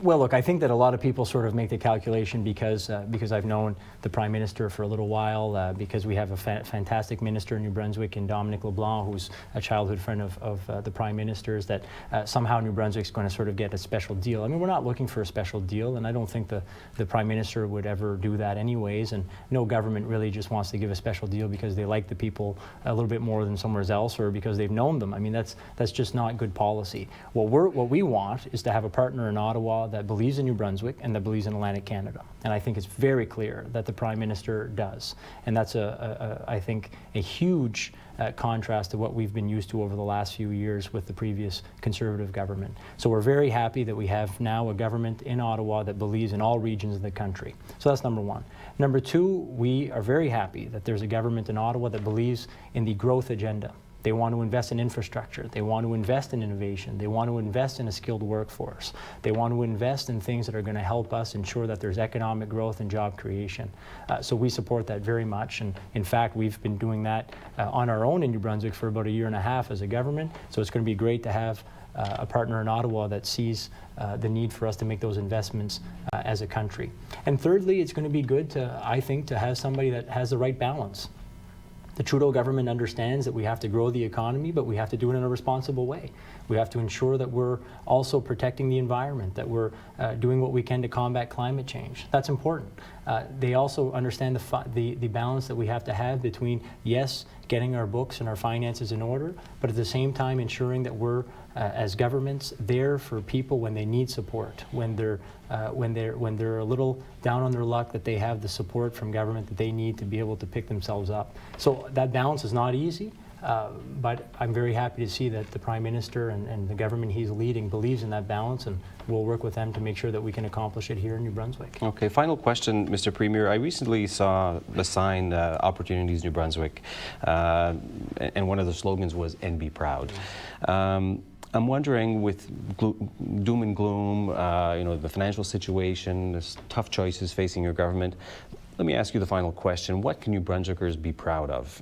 Well, look, I think that a lot of people sort of make the calculation because I've known the Prime Minister for a little while, because we have a fantastic minister in New Brunswick in Dominic LeBlanc, who's a childhood friend of the Prime Minister's, that somehow New Brunswick's going to sort of get a special deal. I mean, we're not looking for a special deal, and I don't think the Prime Minister would ever do that anyways, and no government really just wants to give a special deal because they like the people a little bit more than somewhere else, or because they've known them. I mean, that's just not good policy. What we want is to have a partner in Ottawa that believes in New Brunswick and that believes in Atlantic Canada, and I think it's very clear that the Prime Minister does, and that's I think a huge contrast to what we've been used to over the last few years with the previous Conservative government. So we're very happy that we have now a government in Ottawa that believes in all regions of the country. So that's number one. Number two, we are very happy that there's a government in Ottawa that believes in the growth agenda. They want to invest in infrastructure. They want to invest in innovation. They want to invest in a skilled workforce. They want to invest in things that are going to help us ensure that there's economic growth and job creation. So we support that very much. And in fact, we've been doing that on our own in New Brunswick for about a year and a half as a government. So it's going to be great to have a partner in Ottawa that sees the need for us to make those investments as a country. And thirdly, it's going to be good to, I think, to have somebody that has the right balance. The Trudeau government understands that we have to grow the economy, but we have to do it in a responsible way. We have to ensure that we're also protecting the environment, that we're doing what we can to combat climate change. That's important. They also understand the balance that we have to have between, yes, getting our books and our finances in order, but at the same time ensuring that we're, as governments, there for people when they need support, when they're a little down on their luck, that they have the support from government that they need to be able to pick themselves up. So that balance is not easy, but I'm very happy to see that the Prime Minister and the government he's leading believes in that balance, and we'll work with them to make sure that we can accomplish it here in New Brunswick. Okay, final question, Mr. Premier. I recently saw the sign, Opportunities New Brunswick, and one of the slogans was, "And be proud." I'm wondering, with doom and gloom, the financial situation, the tough choices facing your government, let me ask you the final question. What can New Brunswickers be proud of?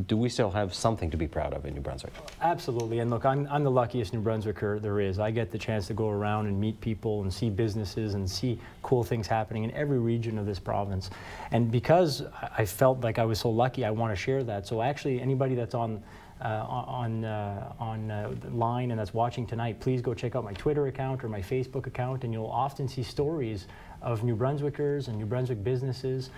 Do we still have something to be proud of in New Brunswick? Absolutely. And look, I'm the luckiest New Brunswicker there is. I get the chance to go around and meet people and see businesses and see cool things happening in every region of this province. And because I felt like I was so lucky, I want to share that. So actually, anybody that's on line and that's watching tonight, please go check out my Twitter account or my Facebook account, and you'll often see stories of New Brunswickers and New Brunswick businesses,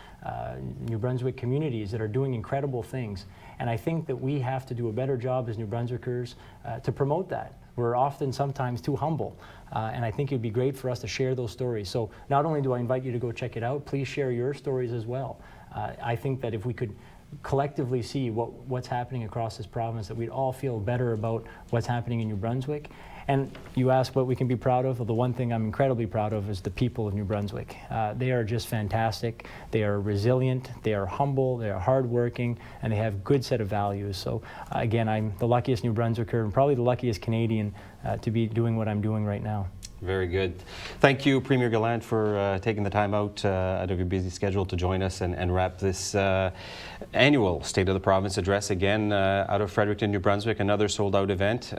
New Brunswick communities that are doing incredible things. And I think that we have to do a better job as New Brunswickers to promote that. We're often sometimes too humble, and I think it'd be great for us to share those stories. So not only do I invite you to go check it out, please share your stories as well. I think that if we could collectively see what's happening across this province, that we'd all feel better about what's happening in New Brunswick. And you ask what we can be proud of. Well, the one thing I'm incredibly proud of is the people of New Brunswick. They are just fantastic. They are resilient, they are humble, they are hardworking, and they have a good set of values. So again, I'm the luckiest New Brunswicker and probably the luckiest Canadian to be doing what I'm doing right now. Very good. Thank you, Premier Gallant, for taking the time out out of your busy schedule to join us and wrap this annual State of the Province address again out of Fredericton, New Brunswick, another sold-out event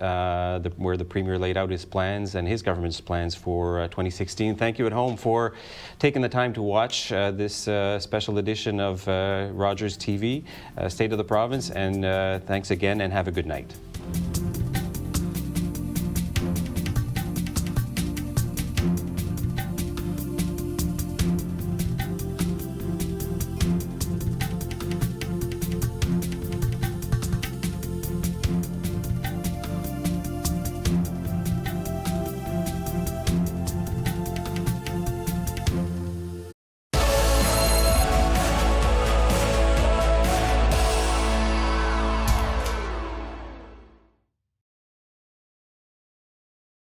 where the Premier laid out his plans and his government's plans for 2016. Thank you at home for taking the time to watch this special edition of Rogers TV, State of the Province, and thanks again and have a good night.